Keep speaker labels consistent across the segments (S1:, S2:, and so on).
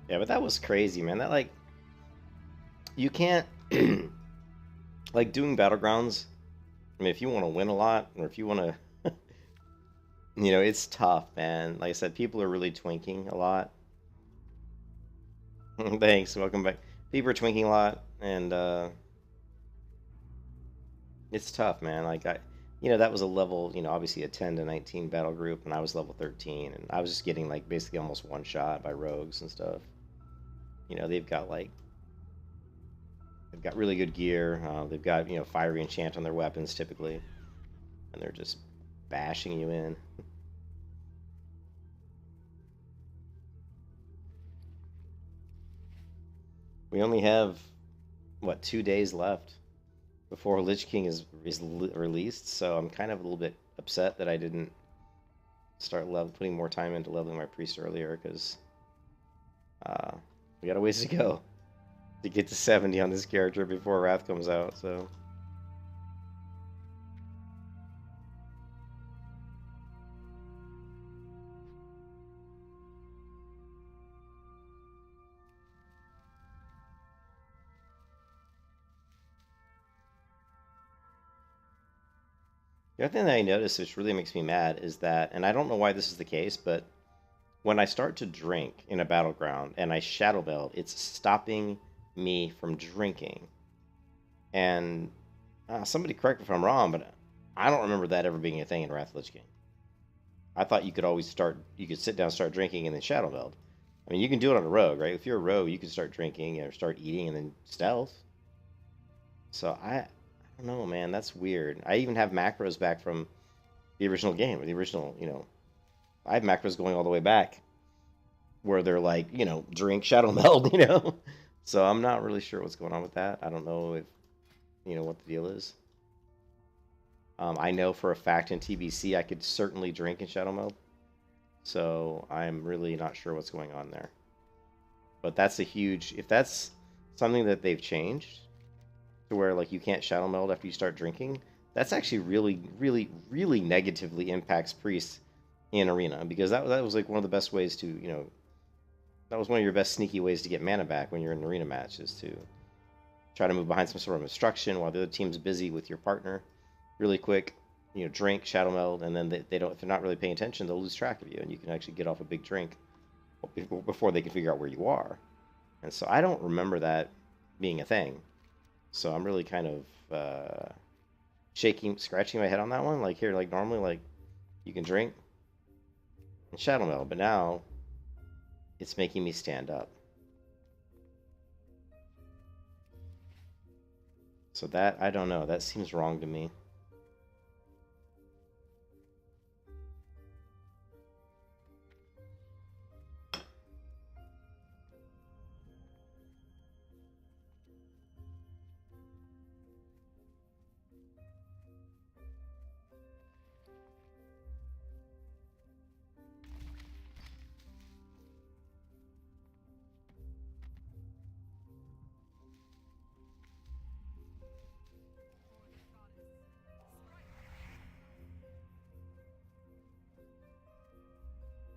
S1: Yeah, but that was crazy, man. That like you can't like doing battlegrounds. I mean, if you want to win a lot, or if you want to, it's tough, man. Like I said, people are really twinking a lot. Thanks, welcome back. People are twinking a lot, and it's tough, man. That was a level, obviously a 10 to 19 battle group, and I was level 13, and I was just getting like basically almost one shot by rogues and stuff. They've got really good gear. They've got fiery enchant on their weapons typically, and they're just bashing you in. We only have what 2 days left before Lich King is released, so I'm kind of a little bit upset that I didn't start putting more time into leveling my priest earlier because we got a ways to go to get to 70 on this character before Wrath comes out. So the other thing that I noticed, which really makes me mad, is that, and I don't know why this is the case, but when I start to drink in a battleground and I shadow meld, it's stopping me from drinking. And somebody correct me if I'm wrong, but I don't remember that ever being a thing in Wrath of Lich King. I thought you could sit down, start drinking, and then shadow meld. I mean, you can do it on a rogue, right? If you're a rogue, you can start drinking or start eating and then stealth. So I don't know, man. That's weird. I even have macros back from the original game, or the original, I have macros going all the way back where they're like, drink, shadow meld. So I'm not really sure what's going on with that. I don't know if, what the deal is. I know for a fact in TBC I could certainly drink in shadow meld. So I'm really not sure what's going on there. But if that's something that they've changed to where like you can't shadow meld after you start drinking, that's actually really, really, really negatively impacts priests in arena, because that was like one of the best ways to, that was one of your best sneaky ways to get mana back when you're in an arena match, is to try to move behind some sort of obstruction while the other team's busy with your partner really quick, drink, shadow meld, and then they don't, if they're not really paying attention, they'll lose track of you, and you can actually get off a big drink before they can figure out where you are. And so I don't remember that being a thing. So I'm really kind of scratching my head on that one. Like here, like normally, like you can drink and shadow meld, but now it's making me stand up. So that, I don't know, that seems wrong to me.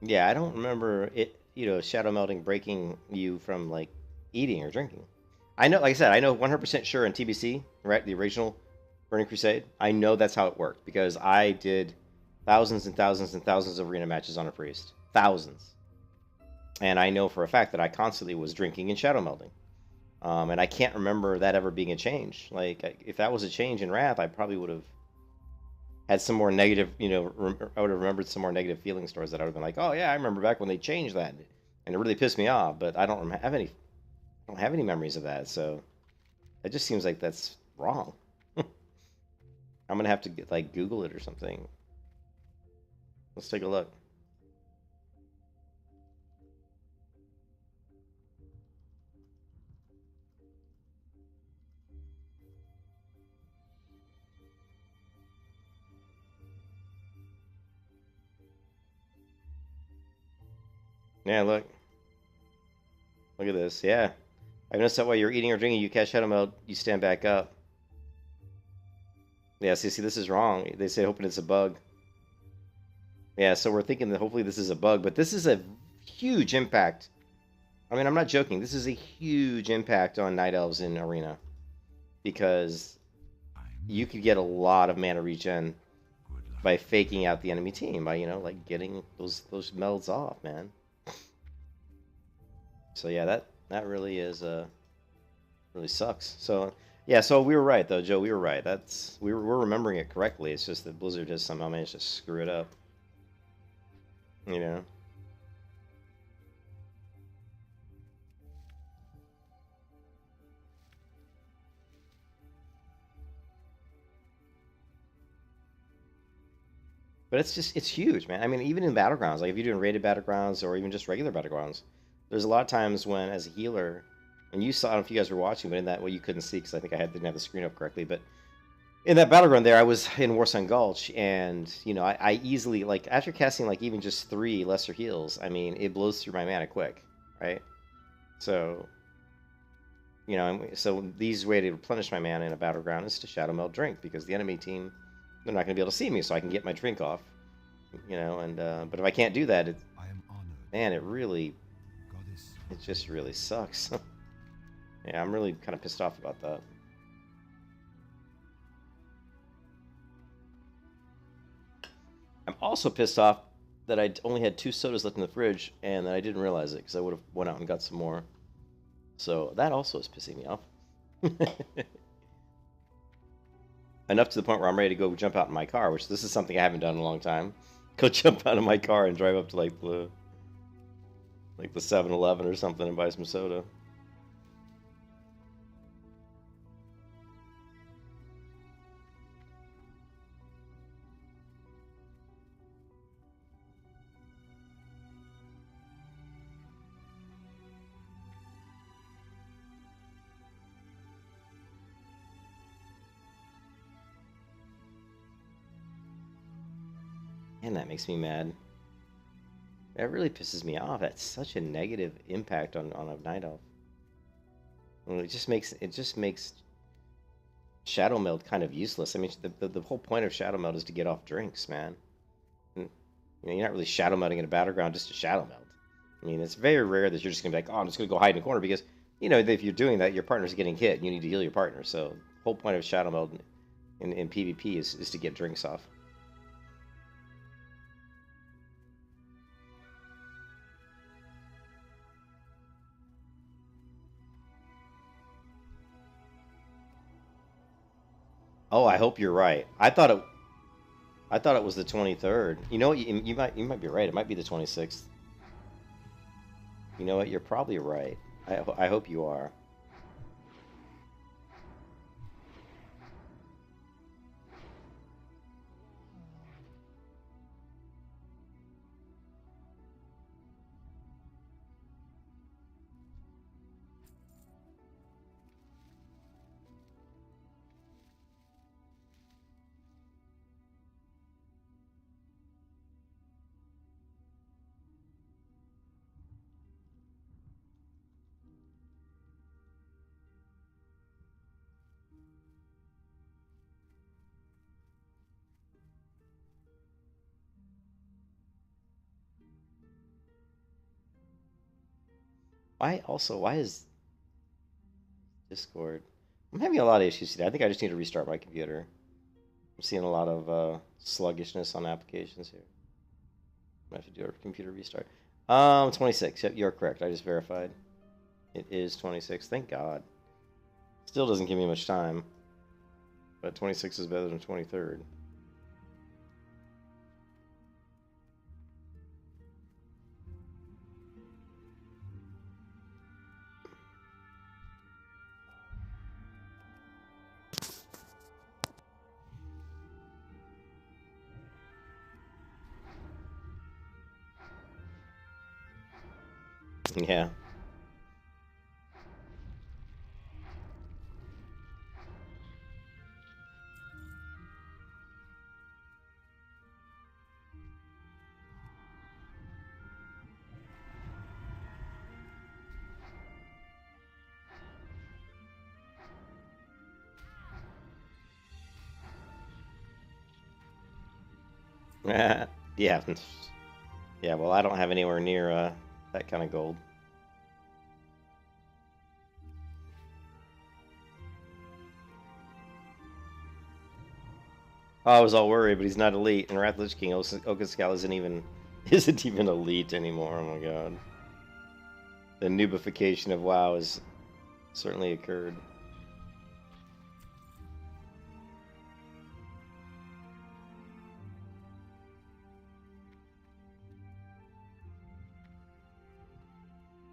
S1: Yeah, I don't remember it, shadow melding breaking you from like eating or drinking. I know, like I said, I know 100% sure in TBC, right, the original Burning Crusade, I know that's how it worked because I did thousands and thousands and thousands of arena matches on a priest. Thousands. And I know for a fact that I constantly was drinking and shadow melding. And I can't remember that ever being a change. Like, if that was a change in Wrath, I probably would have had some more negative, I would have remembered some more negative feeling stories that I would have been like, oh yeah, I remember back when they changed that, and it really pissed me off. But I don't have any memories of that, so it just seems like that's wrong. I'm gonna have to like Google it or something. Let's take a look. Yeah, look at this. Yeah, I noticed that while you're eating or drinking, you cast shadow meld, you stand back up. Yeah, see, this is wrong. They say hoping it's a bug. Yeah, so we're thinking that hopefully this is a bug, but this is a huge impact I mean, I'm not joking. This is a huge impact on Night Elves in Arena because you could get a lot of mana regen by faking out the enemy team, by, you know, like getting those melds off, man. So yeah, that really is really sucks. So yeah, so we were right though, Joe. We were right. We're remembering it correctly. It's just that Blizzard has somehow managed to screw it up. You know. But it's huge, man. I mean, even in battlegrounds, like if you're doing rated battlegrounds or even just regular battlegrounds, there's a lot of times when, as a healer, and you saw, I don't know if you guys were watching, but in that, well, you couldn't see because I think didn't have the screen up correctly. But in that battleground there, I was in Warsong Gulch, and you know, I easily, like, after casting like even just 3 lesser heals, I mean, it blows through my mana quick, right? So, you know, so the easiest way to replenish my mana in a battleground is to Shadow Meld Drink, because the enemy team, they're not going to be able to see me, so I can get my drink off, you know. And but if I can't do that, man, it just really sucks. Yeah, I'm really kind of pissed off about that. I'm also pissed off that I only had 2 sodas left in the fridge and that I didn't realize it, because I would have went out and got some more. So that also is pissing me off. Enough to the point where I'm ready to go jump out in my car, which this is something I haven't done in a long time. Go jump out of my car and drive up to like the 7-Eleven or something and buy some soda. And that makes me mad. That really pisses me off. That's such a negative impact on a night elf. Well, it just makes Shadow Meld kind of useless. I mean, the whole point of Shadow Meld is to get off drinks, man. And, you know, you're not really Shadow Melding in a battleground just to Shadow Meld. I mean, it's very rare that you're just gonna be like, oh, I'm just gonna go hide in a corner, because, you know, if you're doing that, your partner's getting hit, and you need to heal your partner. So the whole point of Shadow Meld in PvP is to get drinks off. Oh, I hope you're right. I thought it was the 23rd. You know what? You might be right. It might be the 26th. You know what? You're probably right. I hope you are. Why is Discord? I'm having a lot of issues today. I think I just need to restart my computer. I'm seeing a lot of sluggishness on applications here. I have to do a computer restart. 26. Yep, you're correct. I just verified. It is 26. Thank God. Still doesn't give me much time, but 26 is better than 23rd. Yeah. Yeah. Yeah, well, I don't have anywhere near that kind of gold. I was all worried, but he's not elite. And Wrath Lich King Okaskal isn't even elite anymore. Oh my god. The noobification of WoW has certainly occurred.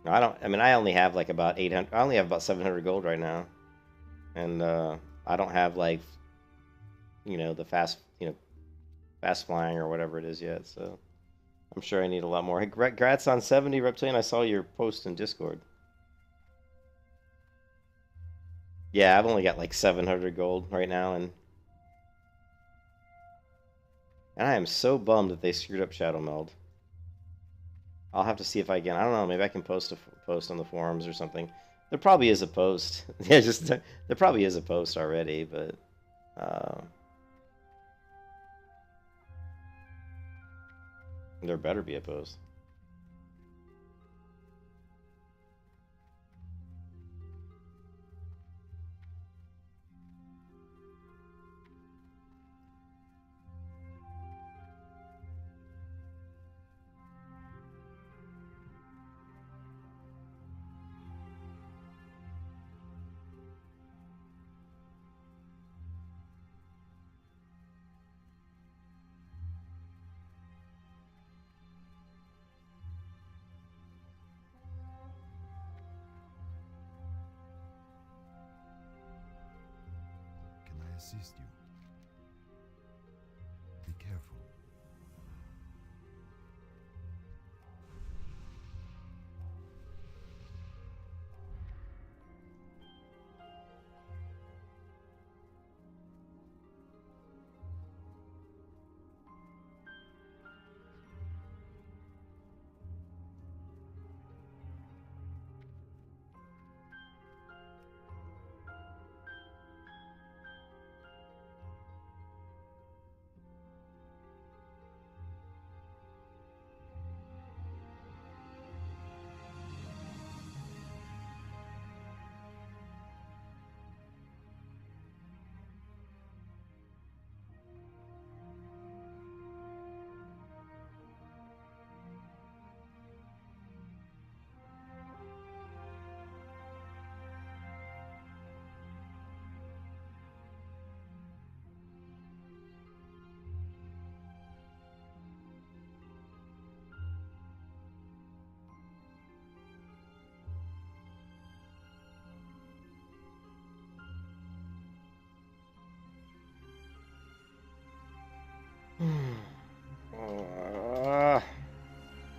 S1: I mean, I only have like about 800. I only have about 700 gold right now, and I don't have like, the fast flying or whatever it is yet. So I'm sure I need a lot more. Hey, congrats on 70, Reptilian. I saw your post in Discord. Yeah, I've only got like 700 gold right now, and I am so bummed that they screwed up Shadow Meld. I'll have to see if I can. I don't know. Maybe I can post a post on the forums or something. There probably is a post. Yeah, there probably is a post already, but there better be a post.
S2: Assist you. Be careful.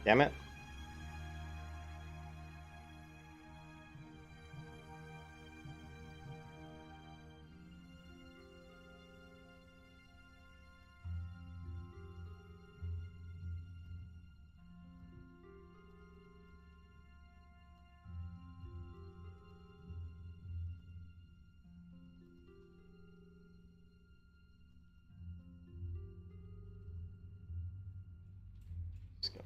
S1: Damn it. Let's go.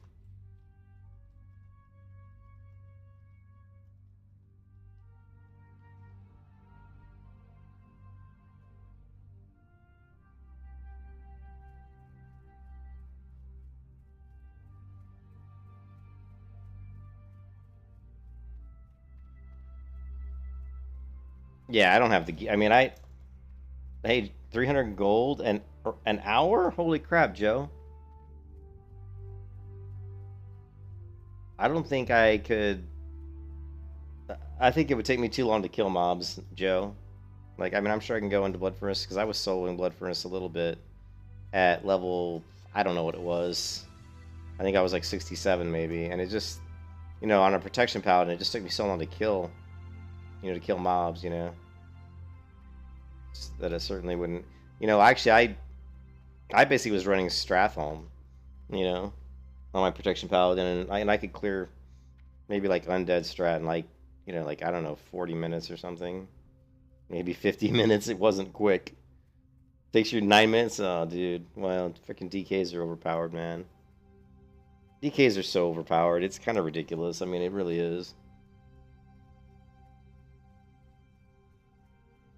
S1: Yeah, I don't have the. I mean, Hey, 300 gold and an hour? Holy crap, Joe. I don't think I could. I think it would take me too long to kill mobs, Joe. Like, I mean, I'm sure I can go into Blood Furnace because I was soloing Blood Furnace a little bit at level. I don't know what it was. I think I was like 67 maybe, and it just, on a protection paladin, it just took me so long to kill, to kill mobs, that it certainly wouldn't. Actually, I basically was running Stratholme, on my protection paladin, and I could clear maybe like undead strat in like, like I don't know, 40 minutes or something, maybe 50 minutes. It wasn't quick. Takes you 9 minutes. Oh, dude. Well, freaking DKs are overpowered, man. DKs are so overpowered. It's kind of ridiculous. I mean, it really is.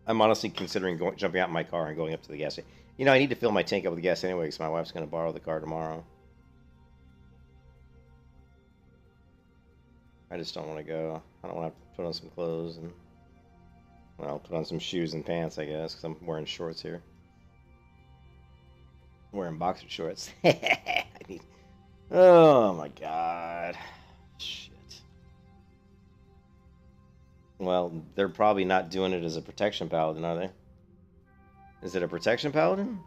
S1: I'm honestly considering jumping out in my car and going up to the gas station. You know, I need to fill my tank up with gas anyway because my wife's going to borrow the car tomorrow. I just don't want to go. I don't want to put on some clothes and, well, put on some shoes and pants, I guess, because I'm wearing shorts here. I'm wearing boxer shorts. Oh my god. Shit. Well, they're probably not doing it as a protection paladin, are they? Is it a protection paladin?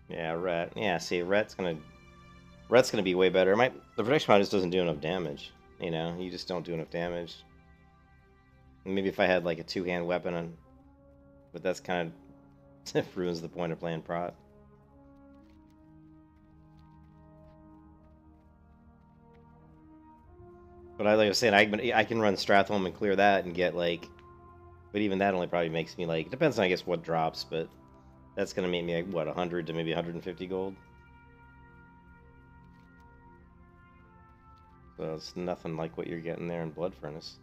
S1: Yeah, ret. Yeah, see, ret's gonna be way better. The protection mod just doesn't do enough damage. You know, you just don't do enough damage. Maybe if I had like a two-hand weapon, but that's kind of ruins the point of playing prot. But like I was saying, I can run Stratholme and clear that and get like, but even that only probably makes me like, depends on I guess what drops, but that's gonna make me like what 100 to maybe 150 gold. So it's nothing like what you're getting there in Blood Furnace.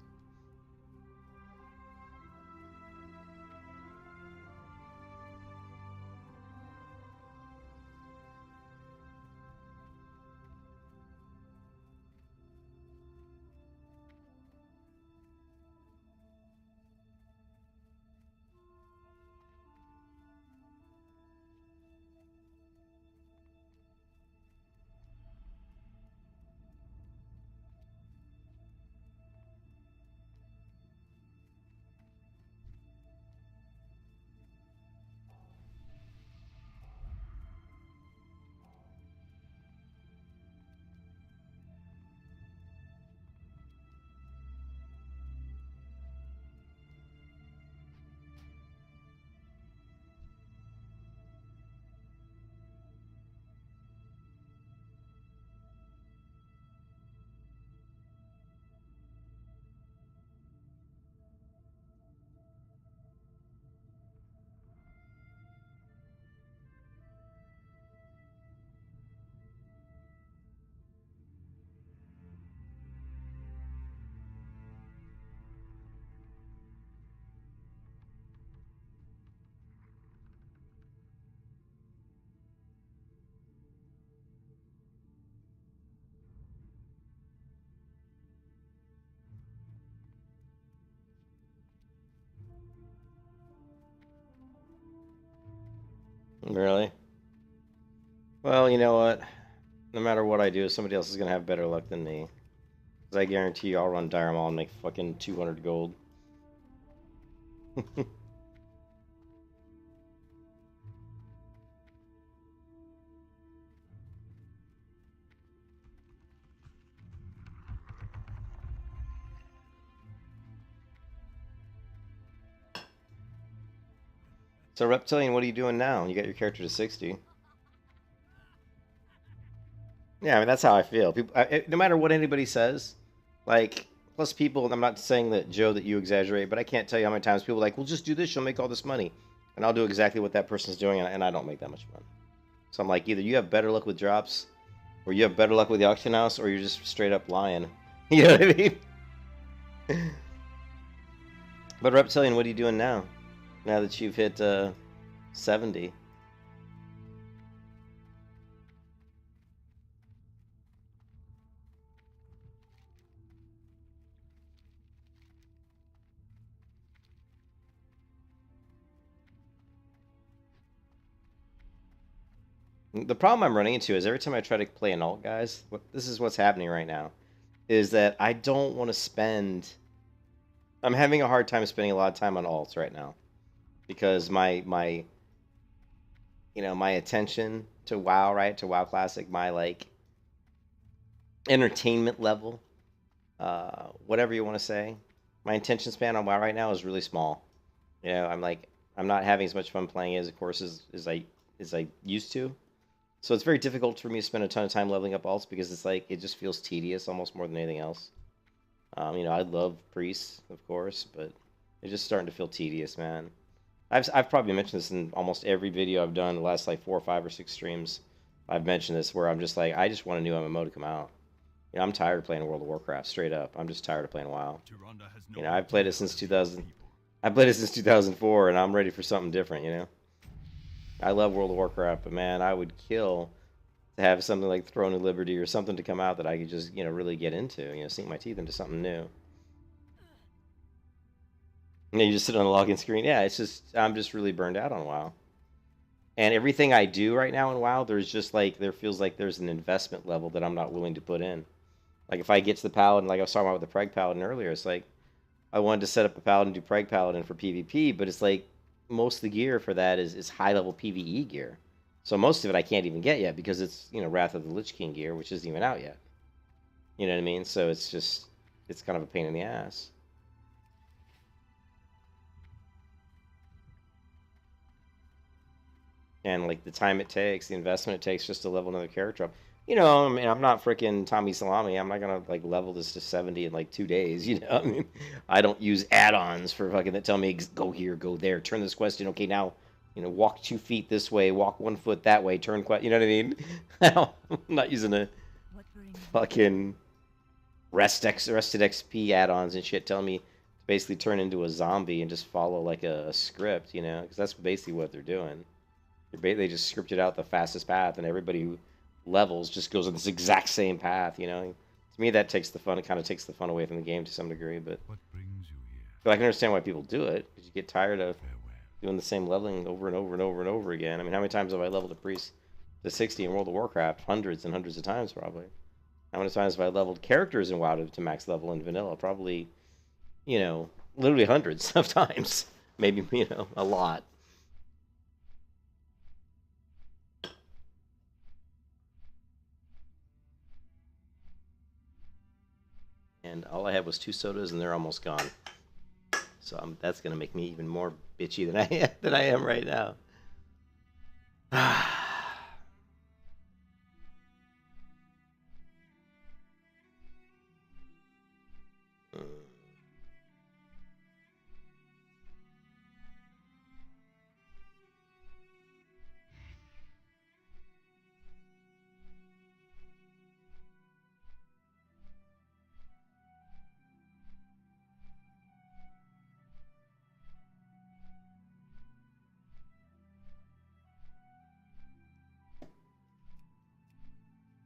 S1: Really? Well, you know what? No matter what I do, somebody else is gonna have better luck than me. Because I guarantee you I'll run Dire Maul and make fucking 200 gold. So Reptilian, what are you doing now? You got your character to 60. Yeah, I mean that's how I feel. People, no matter what anybody says, like plus people. I'm not saying that Joe that you exaggerate, but I can't tell you how many times people are like, "Well, just do this, you'll make all this money," and I'll do exactly what that person's doing, and I don't make that much money. So I'm like, either you have better luck with drops, or you have better luck with the auction house, or you're just straight up lying. You know what I mean? But Reptilian, what are you doing now? Now that you've hit 70. The problem I'm running into is every time I try to play an alt, guys, this is what's happening right now, is that I don't want to spend. I'm having a hard time spending a lot of time on alts right now because my my attention to WoW, right, to WoW Classic, my like entertainment level, whatever you want to say, my attention span on WoW right now is really small. I'm not having as much fun playing it, as, of course, as I used to. So it's very difficult for me to spend a ton of time leveling up alts because it's like it just feels tedious almost more than anything else. I love priests, of course, but it's just starting to feel tedious, man. I've probably mentioned this in almost every video I've done the last like 4 or 5 or 6 streams. I've mentioned this where I'm just like, I just want a new MMO to come out. I'm tired of playing World of Warcraft, straight up. I'm just tired of playing WoW. I've played it since 2000. I played it since 2004, and I'm ready for something different. I love World of Warcraft, but man, I would kill to have something like Throne of Liberty or something to come out that I could just, really get into, sink my teeth into something new. You just sit on the login screen. Yeah, it's just, I'm just really burned out on WoW. And everything I do right now in WoW, there feels like there's an investment level that I'm not willing to put in. Like if I get to the Paladin, like I was talking about with the Preg Paladin earlier, it's like I wanted to set up a Paladin, do Preg Paladin for PvP, but it's like most of the gear for that is high level PvE gear. So most of it I can't even get yet because it's, Wrath of the Lich King gear, which isn't even out yet. You know what I mean? So it's kind of a pain in the ass. And like the time it takes, the investment it takes just to level another character up. I mean, I'm not freaking Tommy Salami. I'm not gonna like level this to 70 in like 2 days. I mean, I don't use add-ons for fucking that tell me go here, go there, turn this quest in. Okay, now, walk 2 feet this way, walk 1 foot that way, turn quest. You know what I mean? I'm not using a fucking rested XP add-ons and shit telling me to basically turn into a zombie and just follow like a script. Because that's basically what they're doing. They just scripted out the fastest path, and everybody who levels just goes on this exact same path. To me, that takes the fun. It kind of takes the fun away from the game to some degree. But I can understand why people do it because you get tired of doing the same leveling over and over and over and over again. I mean, how many times have I leveled a priest to 60 in World of Warcraft? Hundreds and hundreds of times, probably. How many times have I leveled characters in WoW to max level in vanilla? Probably, literally hundreds of times. Maybe, a lot. And all I had was 2 sodas, and they're almost gone. So that's gonna make me even more bitchy than I am right now.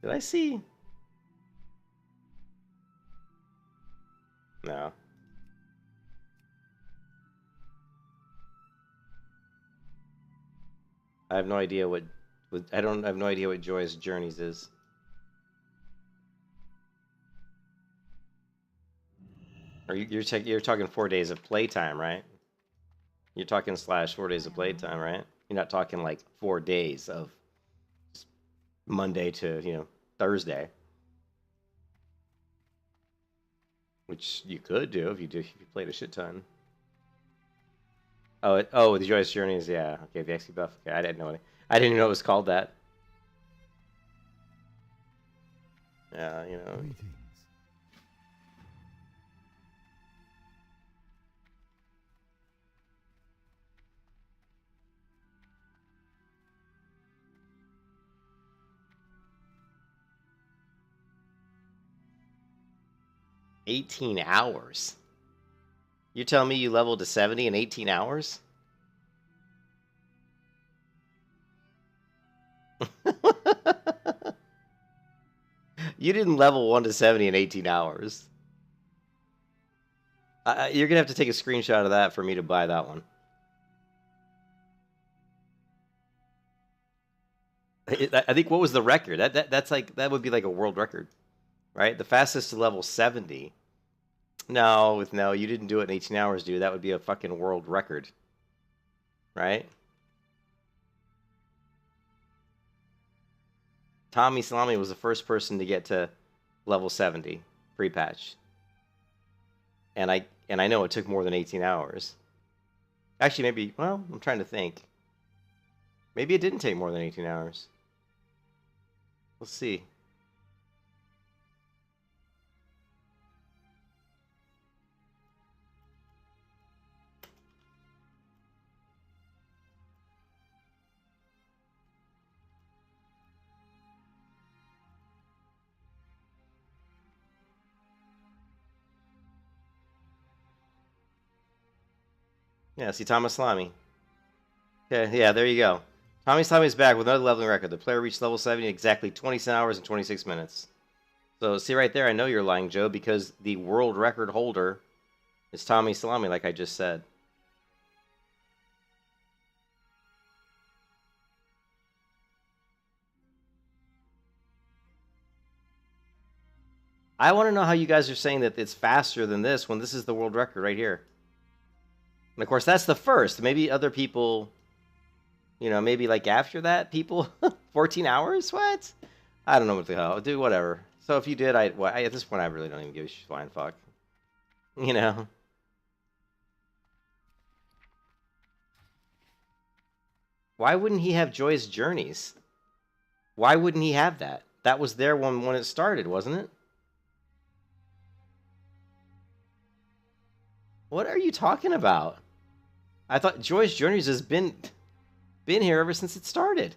S1: Did I see? No. I have no idea what I have no idea what Joyous Journeys is. Or you're talking 4 days of playtime, right? You're talking / 4 days of playtime, right? You're not talking like 4 days of Monday to, Thursday. Which you could do if you played a shit ton. Oh, the Joyous Journeys, yeah. Okay, the XP buff. Okay, I didn't know it. I didn't even know it was called that. Yeah,
S2: Greetings.
S1: 18 hours. You're telling me you leveled to 70 in 18 hours? You didn't level 1 to 70 in 18 hours. You're going to have to take a screenshot of that for me to buy that one. I think what was the record? That would be like a world record, right? The fastest to level 70. No, you didn't do it in 18 hours, dude. That would be a fucking world record, right? Tommy Salami was the first person to get to level 70 pre-patch, and I know it took more than 18 hours. Actually, maybe. Well, I'm trying to think. Maybe it didn't take more than 18 hours. Let's see. Yeah, see Thomas Salami. Okay, yeah, there you go. Tommy Salami is back with another leveling record. The player reached level 70 in exactly 27 hours and 26 minutes. So, see right there, I know you're lying, Joe, because the world record holder is Tommy Salami, like I just said. I want to know how you guys are saying that it's faster than this when this is the world record right here. And of course, that's the first. Maybe other people, you know, maybe like after that, people, 14 hours? What? I don't know what the hell. Dude, whatever. So if you did, at this point, I really don't even give a flying fuck. You know? Why wouldn't he have Joyous Journeys? Why wouldn't he have that? That was there when it started, wasn't it? What are you talking about? I thought Joyous Journeys has been here ever since it started.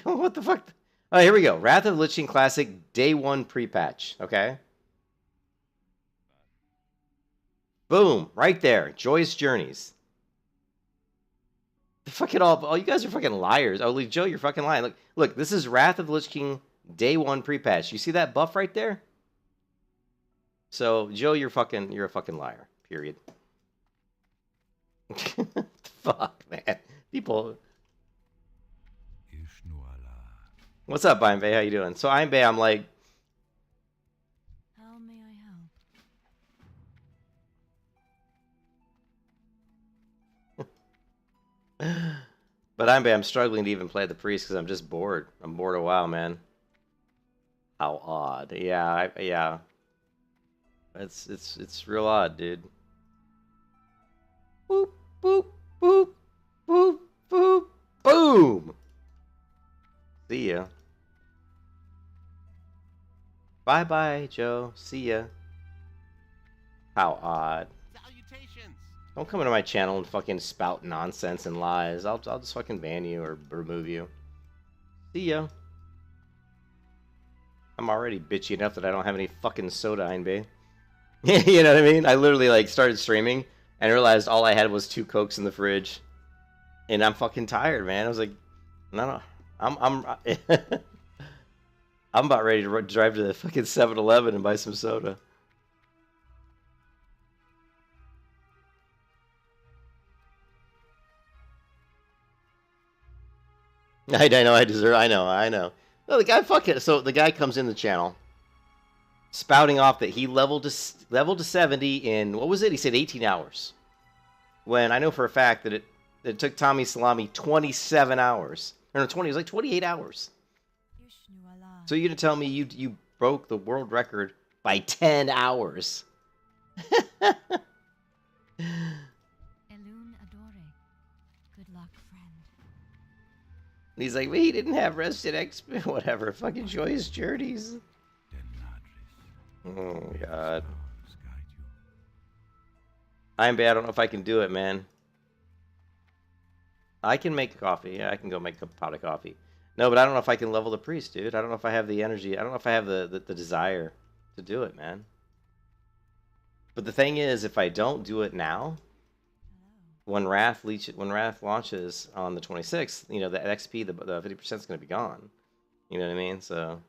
S1: What the fuck? Oh, here we go. Wrath of the Lich King Classic Day 1 pre-patch. Okay. Boom. Right there. Joyous Journeys. Fucking all you guys are fucking liars. Oh, Joe, you're fucking lying. Look, this is Wrath of the Lich King Day 1 pre-patch. You see that buff right there? So, Joe, you're a fucking liar. Period. Fuck, man. People. What's up, Ainbei? How you doing? So, Ainbei, I'm like,
S3: how may I help?
S1: but I'm struggling to even play the priest because I'm just bored. I'm bored a while, man. How odd. Yeah, yeah. It's real odd, dude. Boop, boop, boop, boop, boop, boom. See ya. Bye-bye, Joe. See ya. How odd.
S4: Salutations.
S1: Don't come into my channel and fucking spout nonsense and lies. I'll just fucking ban you or remove you. See ya. I'm already bitchy enough that I don't have any fucking soda, Einbay. You know what I mean? I literally like started streaming and realized all I had was 2 Cokes in the fridge. And I'm fucking tired, man. I was like, no. I'm I'm about ready to drive to the fucking 7-Eleven and buy some soda. I know, I know. No, the guy fucking. So the guy comes in the channel, spouting off that he leveled to 70 in, what was it? He said 18 hours. When I know for a fact that it took Tommy Salami 27 hours. Or no, 20. It was like 28 hours. So you're gonna tell me you broke the world record by 10 hours?
S3: Elune Adore. Good luck, friend.
S1: And he's like, well, he didn't have rested XP, whatever. Fucking Joyous Journeys. Oh God. I'm bad. I don't know if I can do it, man. I can make coffee. Yeah, I can go make a pot of coffee. No, but I don't know if I can level the priest, dude. I don't know if I have the energy. I don't know if I have the desire to do it, man. But the thing is, if I don't do it now, when Wrath launches on the 26th, you know, the XP, the 50% is going to be gone. You know what I mean? So.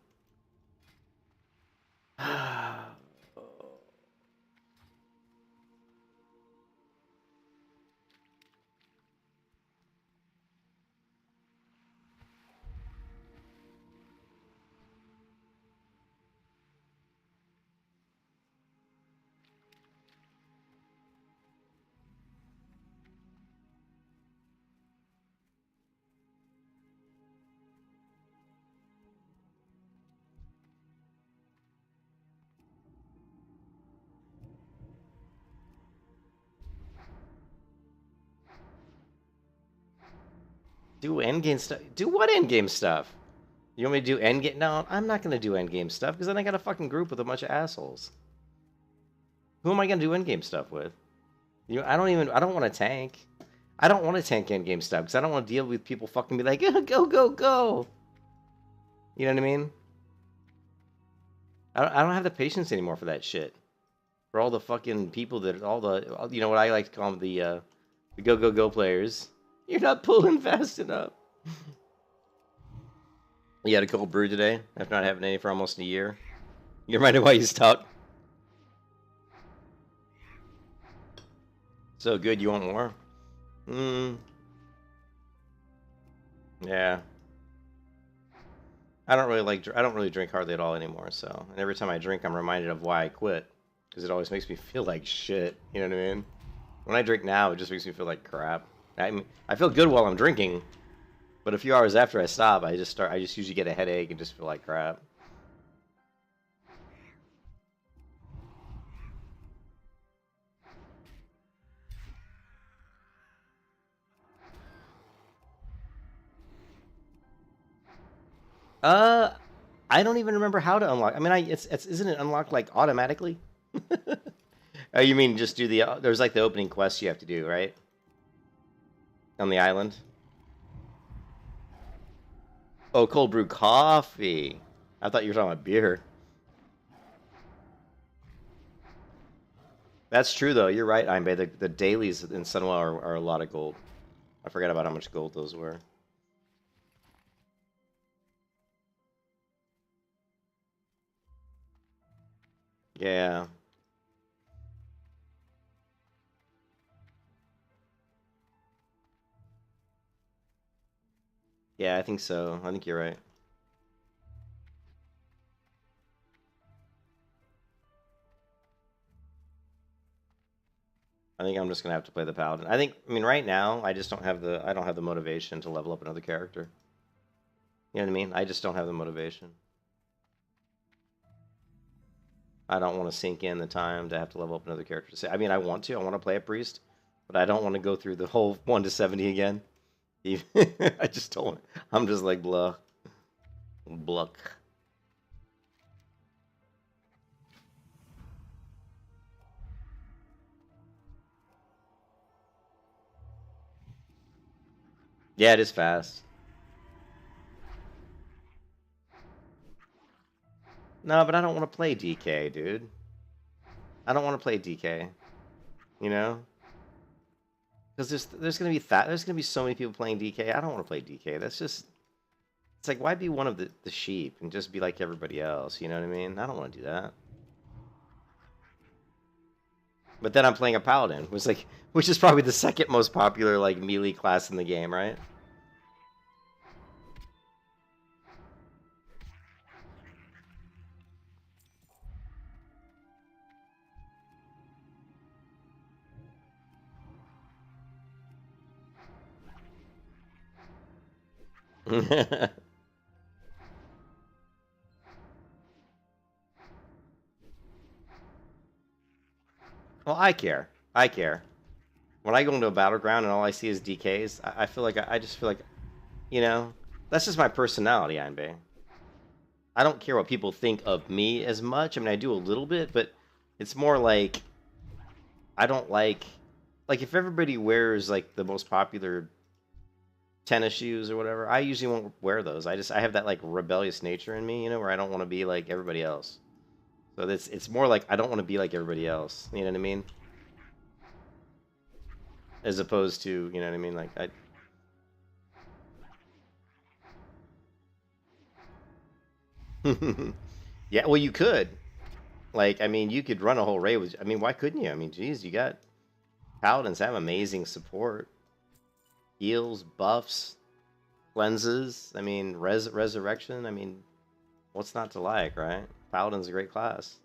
S1: Do endgame stuff. Do what endgame stuff? You want me to do endgame? No, I'm not gonna do endgame stuff because then I got a fucking group with a bunch of assholes. Who am I gonna do endgame stuff with? I don't want to tank. I don't want to tank endgame stuff because I don't want to deal with people fucking be like, go, go, go. You know what I mean? I don't have the patience anymore for that shit. For all the fucking people that, you know what I like to call them, the go, go, go players. You're not pulling fast enough. You had a cold brew today after not having any for almost a year. You reminded why you stopped? So good, you want more? Yeah. I don't really drink hardly at all anymore, so. And every time I drink, I'm reminded of why I quit. Because it always makes me feel like shit, you know what I mean? When I drink now, it just makes me feel like crap. I feel good while I'm drinking, but a few hours after I stop, I just usually get a headache and just feel like crap. I don't even remember how to unlock. I mean, isn't it unlocked like automatically? Oh, you mean just do there's like the opening quest you have to do, right? On the island. Oh, cold brew coffee. I thought you were talking about beer. That's true though. You're right, Einbei. The dailies in Sunwell are a lot of gold. I forgot about how much gold those were. Yeah. Yeah, I think so. I think you're right. I think I'm just gonna have to play the paladin. I mean, right now, I don't have the motivation to level up another character. You know what I mean? I just don't have the motivation. I don't want to sink in the time to have to level up another character. I mean, I want to play a priest, but I don't want to go through the whole 1 to 70 again. I just don't. I'm just like blah, bluck. Yeah, it is fast. No, but I don't want to play DK, dude. I don't want to play DK. You know? Because there's gonna be so many people playing DK. I don't want to play DK. That's just, it's like, why be one of the sheep and just be like everybody else? You know what I mean? I don't want to do that. But then I'm playing a paladin, which is probably the second most popular like melee class in the game, right? Well, I care. I care. When I go into a battleground and all I see is DKs, I feel like I just feel like, you know, that's just my personality, Einbei. I don't care what people think of me as much. I mean, I do a little bit, but it's more like I don't like if everybody wears like the most popular tennis shoes or whatever, I usually won't wear those. I have that like rebellious nature in me, you know, where I don't want to be like everybody else. So it's more like I don't want to be like everybody else. You know what I mean? As opposed to, you know what I mean? Like yeah, well, you could. Like, I mean, you could run a whole raid with. I mean, why couldn't you? I mean, geez, you got paladins have amazing support, heals, buffs, cleanses. I mean, resurrection. I mean, what's not to like, right? Paladin's a great class.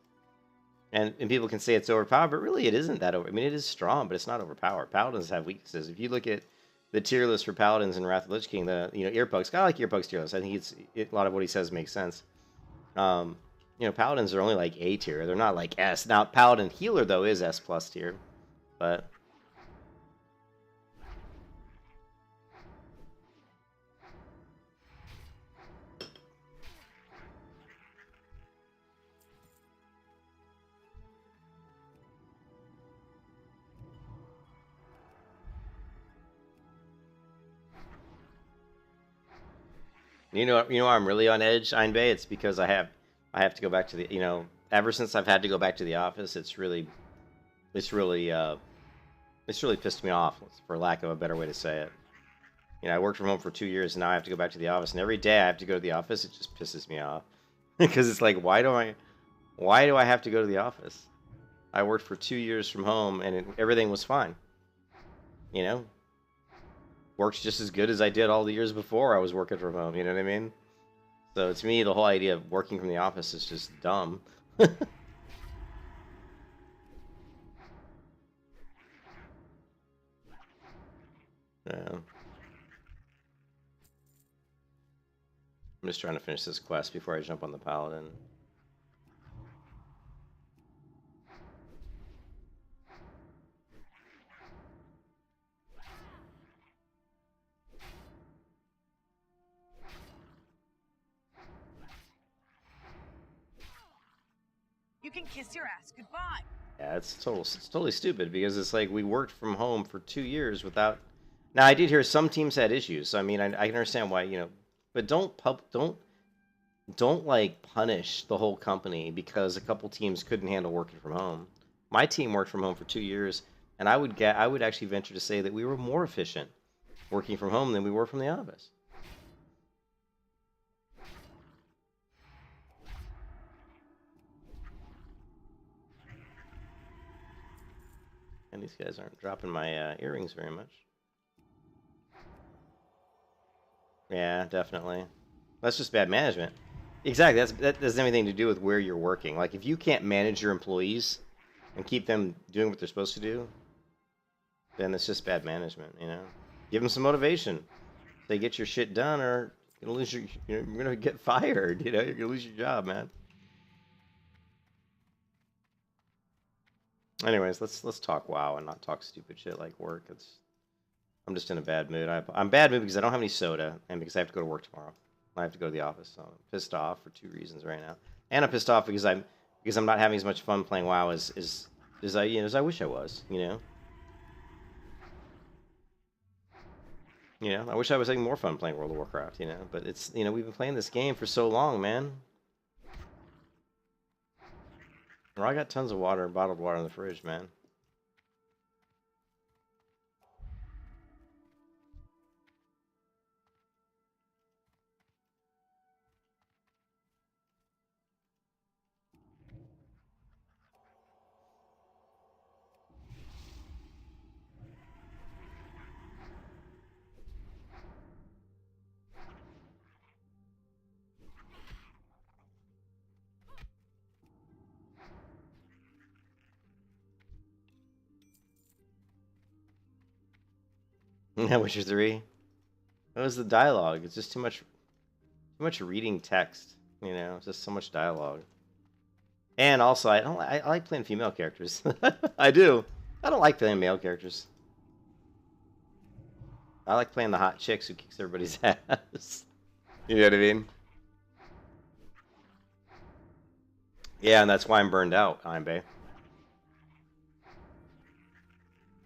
S1: And people can say it's overpowered, but really it isn't that over. I mean, it is strong, but it's not overpowered. Paladins have weaknesses. If you look at the tier list for Paladins in Wrath of the Lich King, Earpugs, kind of like Earpugs tier list. I think a lot of what he says makes sense. Paladins are only like A tier. They're not like S. Now, Paladin Healer, though, is S plus tier. But You know, I'm really on edge, Einbei. It's because I have to go back to the, ever since I've had to go back to the office, it's really, it's really pissed me off, for lack of a better way to say it. You know, I worked from home for 2 years, and now I have to go back to the office, and every day I have to go to the office. It just pisses me off because it's like, why do I have to go to the office? I worked for 2 years from home, and everything was fine. You know, works just as good as I did all the years before I was working from home. You know what I mean? So to me, the whole idea of working from the office is just dumb. Yeah. I'm just trying to finish this quest before I jump on the paladin.
S4: You can kiss your ass goodbye.
S1: Yeah, it's totally stupid because it's like we worked from home for 2 years without. Now I did hear some teams had issues, so I mean I can understand why, but don't like punish the whole company because a couple teams couldn't handle working from home. My team worked from home for 2 years, and I would actually venture to say that we were more efficient working from home than we were from the office. And these guys aren't dropping my earrings very much. Yeah, definitely. That's just bad management. Exactly. That doesn't have anything to do with where you're working. Like, if you can't manage your employees and keep them doing what they're supposed to do, then it's just bad management, Give them some motivation. Say, get your shit done, or you're gonna lose you're gonna get fired. You're gonna lose your job, man. Anyways, let's talk WoW and not talk stupid shit like work. I'm just in a bad mood. I'm bad mood because I don't have any soda and because I have to go to work tomorrow. I have to go to the office, so I'm pissed off for 2 reasons right now. And I'm pissed off because I'm not having as much fun playing WoW as I wish I was. I wish I was having more fun playing World of Warcraft. But it's we've been playing this game for so long, man. Well, I got tons of water, bottled water in the fridge, man. Witcher 3. What was the dialogue? It's just too much reading text. It's just so much dialogue. And also, I like playing female characters. I do. I don't like playing male characters. I like playing the hot chicks who kicks everybody's ass. You know what I mean? Yeah, and that's why I'm burned out, Einbei.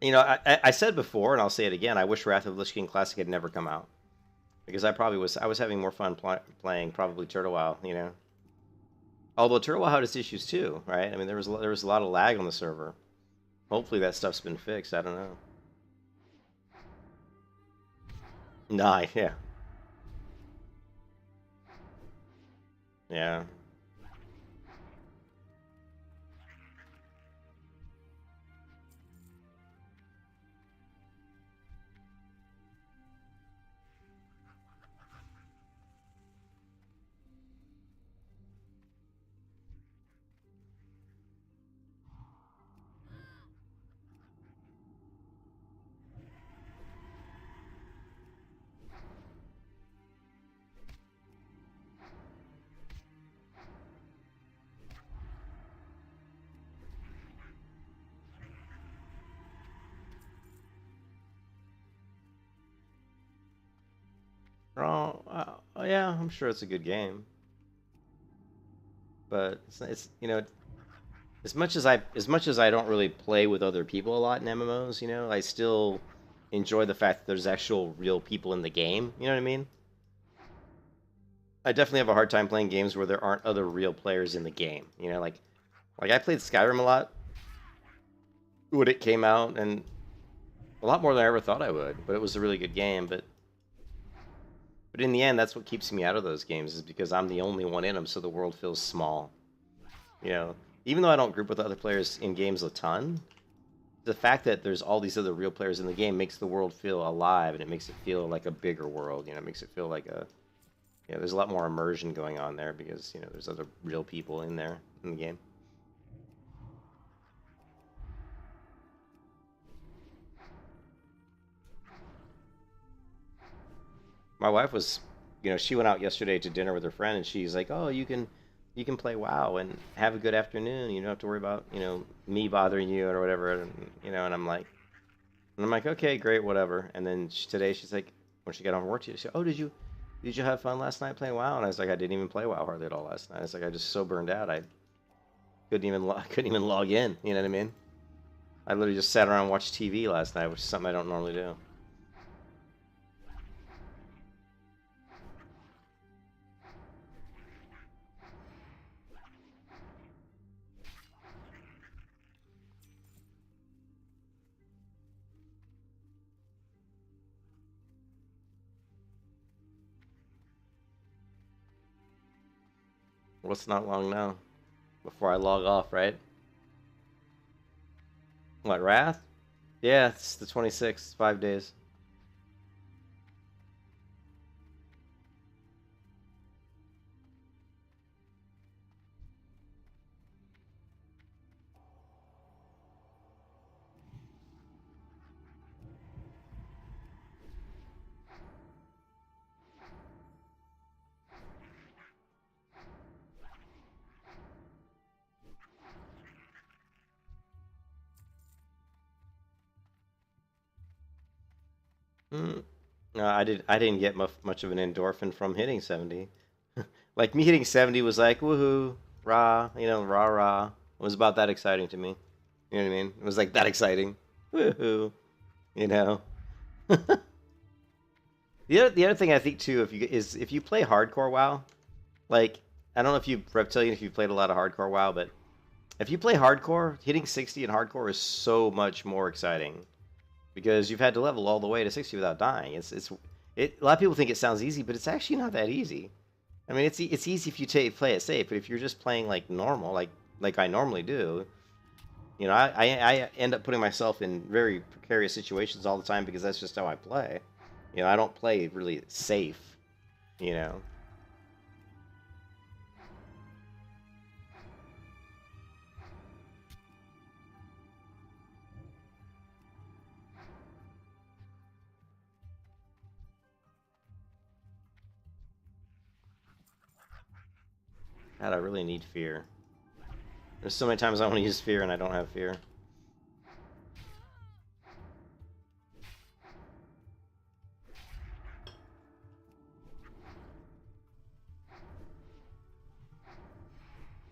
S1: I said before, and I'll say it again, I wish Wrath of the Lich King Classic had never come out. Because I was having more fun playing probably Turtle WoW, Although Turtle WoW had its issues too, right? I mean, there was a lot of lag on the server. Hopefully that stuff's been fixed, I don't know. Nah, yeah. Yeah. Yeah, I'm sure it's a good game. But it's as much as I don't really play with other people a lot in MMOs, I still enjoy the fact that there's actual real people in the game. You know what I mean? I definitely have a hard time playing games where there aren't other real players in the game. You know, like I played Skyrim a lot when it came out, and a lot more than I ever thought I would. But it was a really good game. But in the end, that's what keeps me out of those games, is because I'm the only one in them, so the world feels small. You know, even though I don't group with other players in games a ton, the fact that there's all these other real players in the game makes the world feel alive, and it makes it feel like a bigger world. You know, it makes it feel like there's a lot more immersion going on there because, you know, there's other real people in there in the game. My wife was, you know, she went out yesterday to dinner with her friend, and she's like, "Oh, you can play WoW and have a good afternoon. You don't have to worry about, you know, me bothering you or whatever." And, you know, and I'm like, "Okay, great, whatever." And then today she's like, when she got home from work, she said, "Oh, did you have fun last night playing WoW?" And I was like, "I didn't even play WoW hardly at all last night." It's like I just so burned out, I couldn't even log in. You know what I mean? I literally just sat around and watched TV last night, which is something I don't normally do. What's not long now? Before I log off, right? What, Wrath? Yeah, it's the 26th, 5 days. Mm. No, I didn't get much of an endorphin from hitting 70. Like, me hitting 70 was like, woohoo, rah, you know, rah rah. It was about that exciting to me. You know what I mean? It was like that exciting. Woohoo, you know. The other thing I think too, if you play hardcore WoW, like, I don't know if you Reptilian, if you played a lot of hardcore WoW, but if you play hardcore, hitting 60 in hardcore is so much more exciting because you've had to level all the way to 60 without dying. A lot of people think it sounds easy, but it's actually not that easy. I mean, it's easy if you play it safe, but if you're just playing like normal, like I normally do, you know, I end up putting myself in very precarious situations all the time because that's just how I play. You know, I don't play really safe, you know. God, I really need fear. There's so many times I want to use fear and I don't have fear.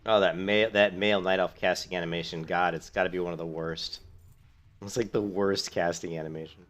S1: Oh, that male night elf casting animation. God, it's got to be one of the worst. It's like the worst casting animation.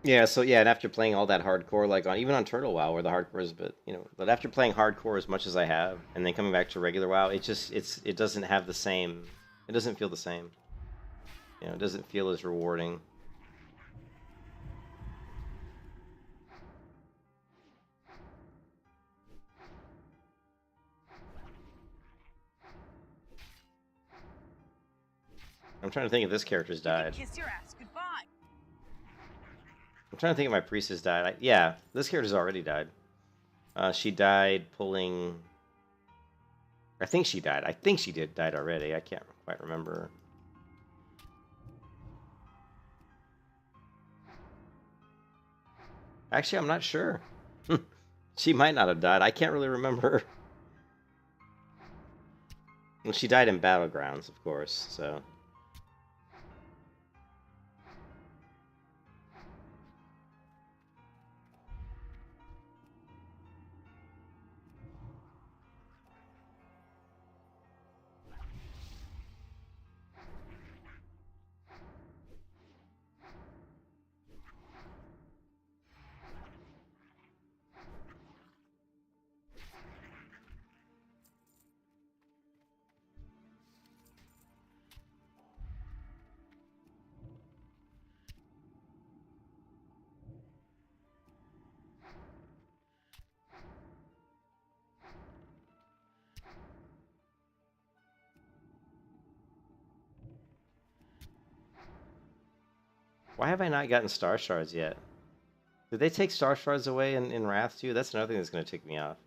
S1: Yeah, so yeah, and after playing all that hardcore, like on even on Turtle WoW, where the hardcore is, but you know, but after playing hardcore as much as I have, and then coming back to regular WoW, it doesn't have the same, it doesn't feel the same. You know, it doesn't feel as rewarding. I'm trying to think if this character's
S4: You can
S1: died.
S4: kiss your ass goodbye.
S1: I'm trying to think if my priestess died. Yeah, this character's already died. She died pulling. I think she died. I think she died already. I can't quite remember. Actually, I'm not sure. She might not have died. I can't really remember. Well, she died in Battlegrounds, of course, so... Why have I not gotten Star Shards yet? Did they take Star Shards away in Wrath too? That's another thing that's going to tick me off.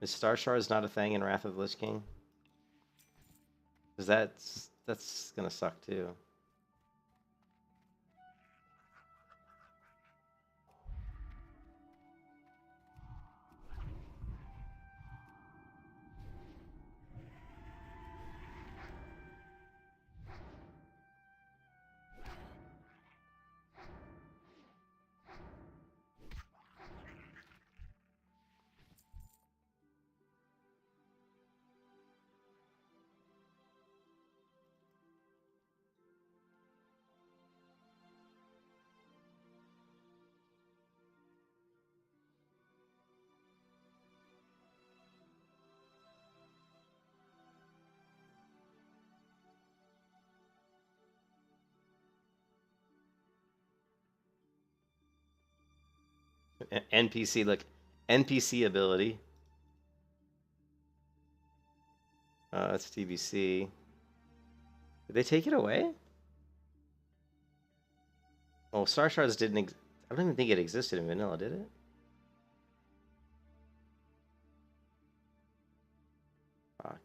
S1: Is Star Shards not a thing in Wrath of the Lich King? Because that's going to suck too. NPC, look, NPC ability. That's TBC. Did they take it away? Oh, Star Shards didn't. I don't even think it existed in vanilla, did it? Fuck.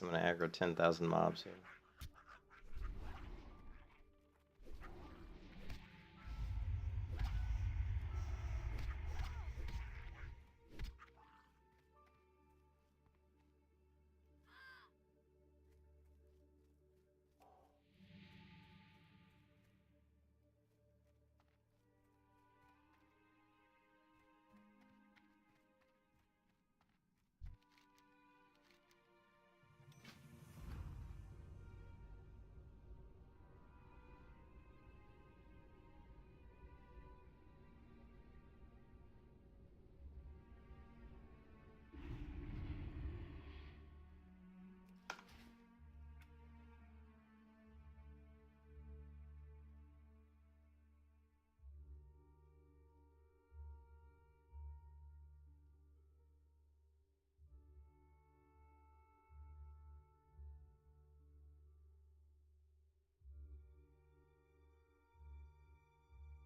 S1: I'm gonna aggro 10,000 mobs here.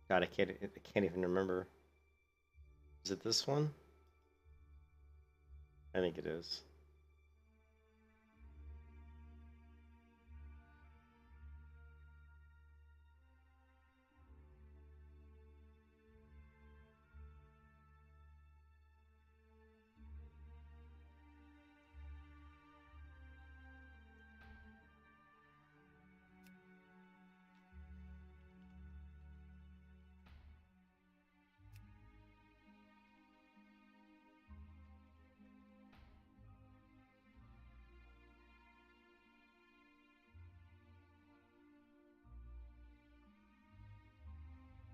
S1: God, I can't even remember. Is it this one? I think it is.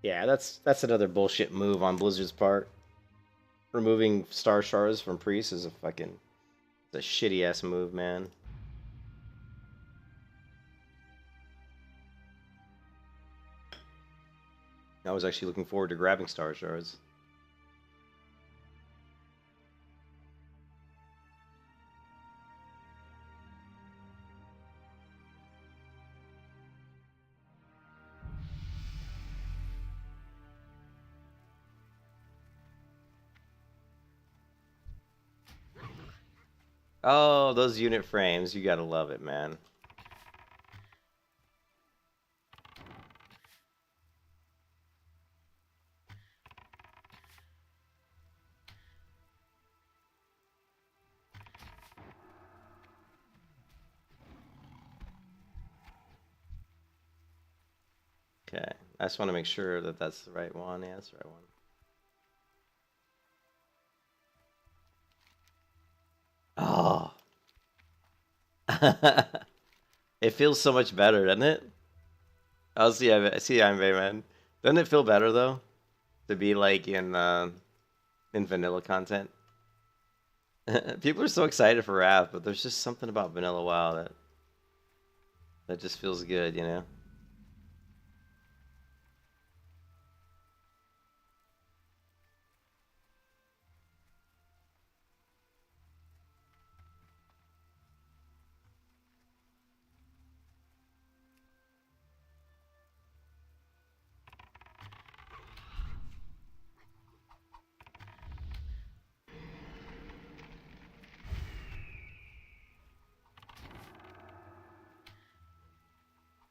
S1: Yeah, that's another bullshit move on Blizzard's part. Removing Star Shards from Priest is it's a shitty ass move, man. I was actually looking forward to grabbing Star Shards. Oh, those unit frames. You gotta love it, man. I just want to make sure that that's the right one. Yeah, that's the right one. Oh. It feels so much better, doesn't it? I'll see. I see. I'm man. Doesn't it feel better though to be like in vanilla content? People are so excited for Wrath, but there's just something about vanilla WoW that just feels good, you know.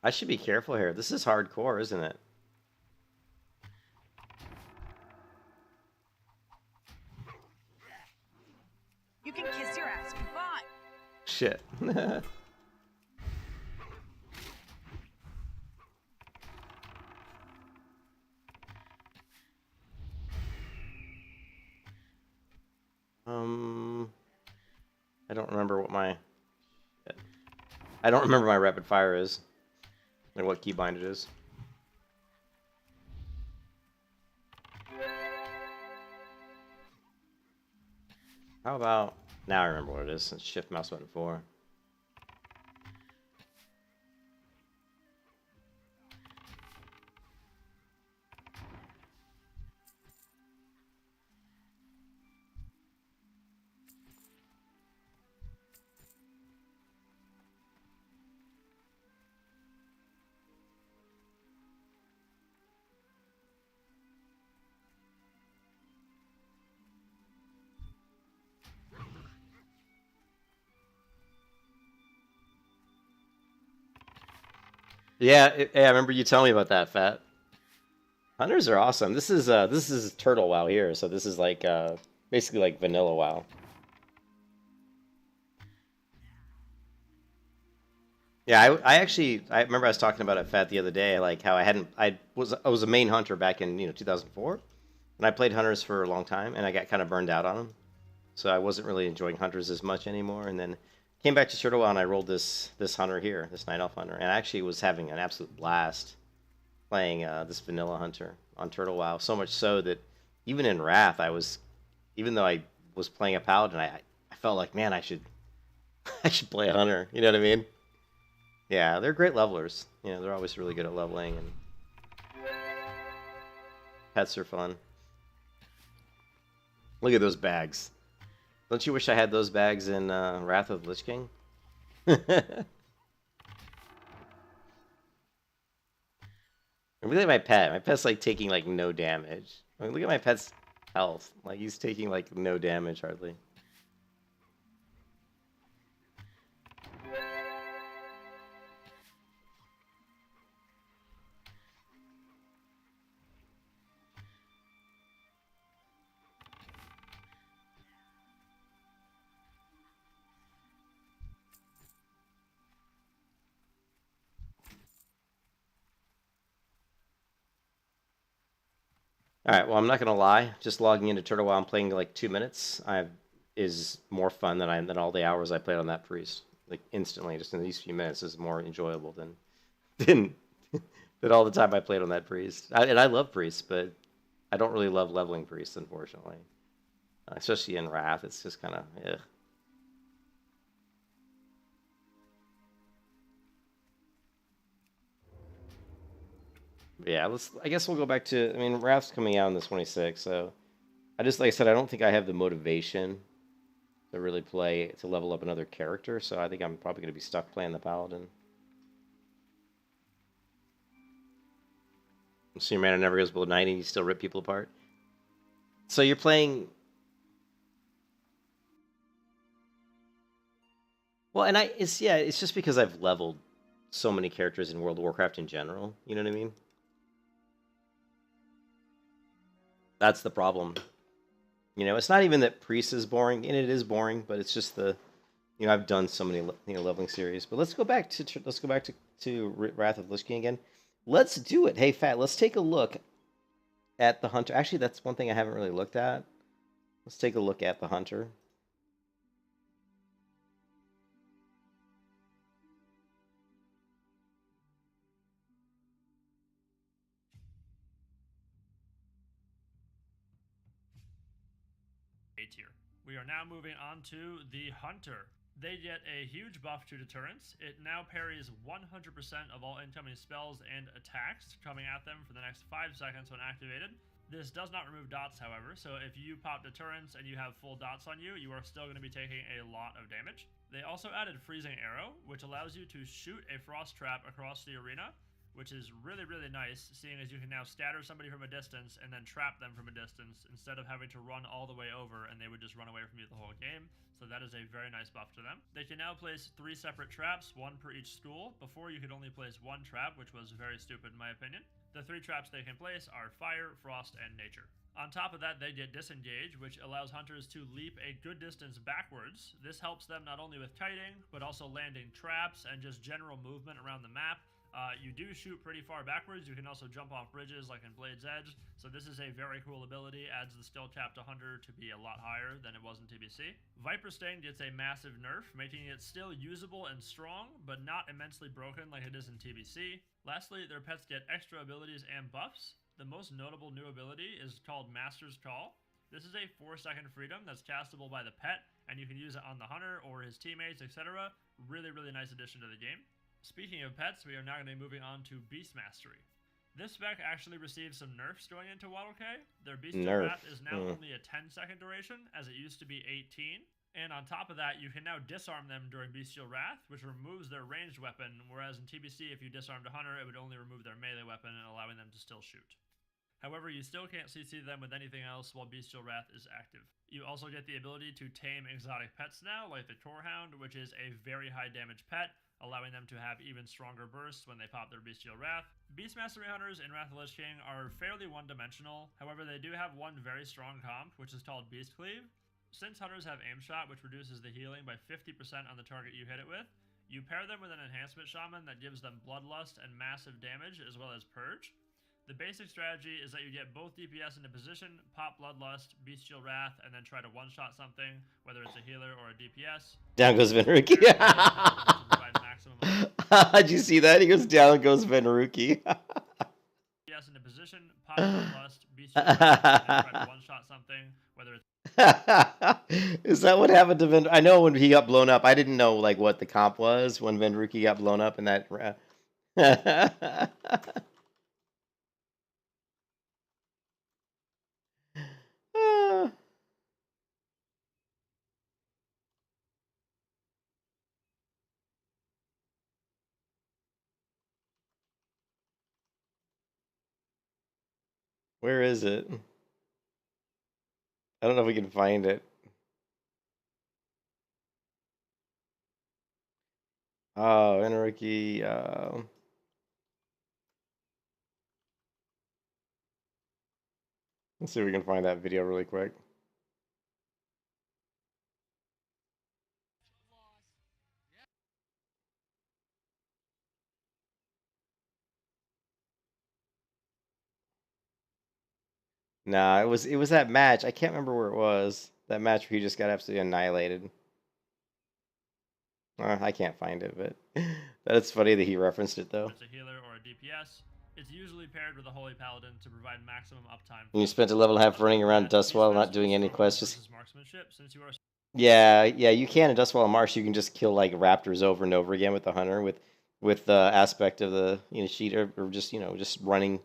S1: I should be careful here. This is hardcore, isn't it?
S4: You can kiss your ass goodbye.
S1: Shit. I don't remember what my... Shit. I don't remember my rapid fire is. Like what keybind it is. How about... Now I remember what it is. It's shift mouse button 4. Yeah, I remember you telling me about that, Fat. Hunters are awesome. This is Turtle WoW here, so this is like basically like vanilla WoW. Yeah, I remember I was talking about it, Fat, the other day, like how I was a main hunter back in 2004, and I played hunters for a long time, and I got kind of burned out on them, so I wasn't really enjoying hunters as much anymore, and then came back to Turtle WoW and I rolled this hunter here, this night elf hunter, and I actually was having an absolute blast playing this vanilla hunter on Turtle WoW. So much so that even in Wrath, even though I was playing a paladin, I felt like, man, I should I should play a hunter. You know what I mean? Yeah, they're great levelers. You know, they're always really good at leveling, and pets are fun. Look at those bags. Don't you wish I had those bags in Wrath of the Lich King? Look at my pet. My pet's like taking like no damage. I mean, look at my pet's health. Like he's taking like no damage hardly. All right, well, I'm not gonna lie. Just logging into Turtle while I'm playing like 2 minutes, is more fun than all the hours I played on that priest. Like instantly, just in these few minutes, is more enjoyable than than all the time I played on that priest. And I love priests, but I don't really love leveling priests, unfortunately. Especially in Wrath, it's just kind of ugh. Yeah, I guess we'll go back to. I mean, Wrath's coming out on the 26th, so I just like I said, I don't think I have the motivation to really level up another character. So I think I'm probably going to be stuck playing the paladin. So your mana never goes below 90, and you still rip people apart. So you're playing. Well, and it's just because I've leveled so many characters in World of Warcraft in general. You know what I mean? That's the problem. You know, it's not even that Priest is boring, and it is boring, but it's just I've done so many leveling series. But let's go back to Wrath of Lich King again. Let's do it. Hey, Fat, let's take a look at the hunter. Actually, that's one thing I haven't really looked at. Let's take a look at the hunter.
S5: Tier. We are now moving on to the Hunter. They get a huge buff to deterrence. It now parries 100% of all incoming spells and attacks coming at them for the next 5 seconds when activated. This does not remove dots, however, so if you pop deterrence and you have full dots on you, you are still going to be taking a lot of damage. They also added Freezing Arrow, which allows you to shoot a frost trap across the arena, which is really, really nice, seeing as you can now scatter somebody from a distance and then trap them from a distance instead of having to run all the way over and they would just run away from you the whole game. So that is a very nice buff to them. They can now place 3 separate traps, 1 per each school. Before, you could only place 1 trap, which was very stupid in my opinion. The 3 traps they can place are Fire, Frost, and Nature. On top of that, they get Disengage, which allows hunters to leap a good distance backwards. This helps them not only with kiting, but also landing traps and just general movement around the map. You do shoot pretty far backwards. You can also jump off bridges like in Blade's Edge. So this is a very cool ability. Adds the skill cap to Hunter to be a lot higher than it was in TBC. Viper Sting gets a massive nerf, making it still usable and strong, but not immensely broken like it is in TBC. Lastly, their pets get extra abilities and buffs. The most notable new ability is called Master's Call. This is a 4-second freedom that's castable by the pet, and you can use it on the hunter or his teammates, etc. Really, really nice addition to the game. Speaking of pets, we are now going to be moving on to Beast Mastery. This spec actually received some nerfs going into Waddle K. Their Bestial Wrath is now only a 10-second duration, as it used to be 18. And on top of that, you can now disarm them during Bestial Wrath, which removes their ranged weapon, whereas in TBC, if you disarmed a hunter, it would only remove their melee weapon, allowing them to still shoot. However, you still can't CC them with anything else while Bestial Wrath is active. You also get the ability to tame exotic pets now, like the Torehound, which is a very high damage pet, allowing them to have even stronger bursts when they pop their Bestial Wrath. Beast Mastery Hunters in Wrath of the Lich King are fairly one-dimensional, however they do have one very strong comp, which is called Beast Cleave. Since Hunters have Aim Shot, which reduces the healing by 50% on the target you hit it with, you pair them with an Enhancement Shaman that gives them Bloodlust and massive damage, as well as Purge. The basic strategy is that you get both DPS into position, pop Bloodlust, Bestial Wrath, and then try to one-shot something, whether it's a healer or a DPS.
S1: Down goes Venruki. Did you see that? He goes down goes Venruki.
S5: DPS into position, pop Bloodlust, Bestial Wrath, and then try to one-shot something, whether it's...
S1: Is that what happened to Venruki? I know when he got blown up. I didn't know like what the comp was when Venruki got blown up in that. Where is it? I don't know if we can find it. Oh, Venruki. Let's see if we can find that video really quick. Nah, it was that match. I can't remember where it was. That match where he just got absolutely annihilated. I can't find it, but that's funny that he referenced it though.
S5: It's a healer or a DPS. It's usually paired with a Holy Paladin to provide maximum uptime.
S1: And you spent a level and a half running around Dustwall, not doing any quests. Just...
S5: Marksmanship, since you are...
S1: Yeah, you can in Dustwall and Marsh. You can just kill like raptors over and over again with the hunter with the aspect of the cheat or just just running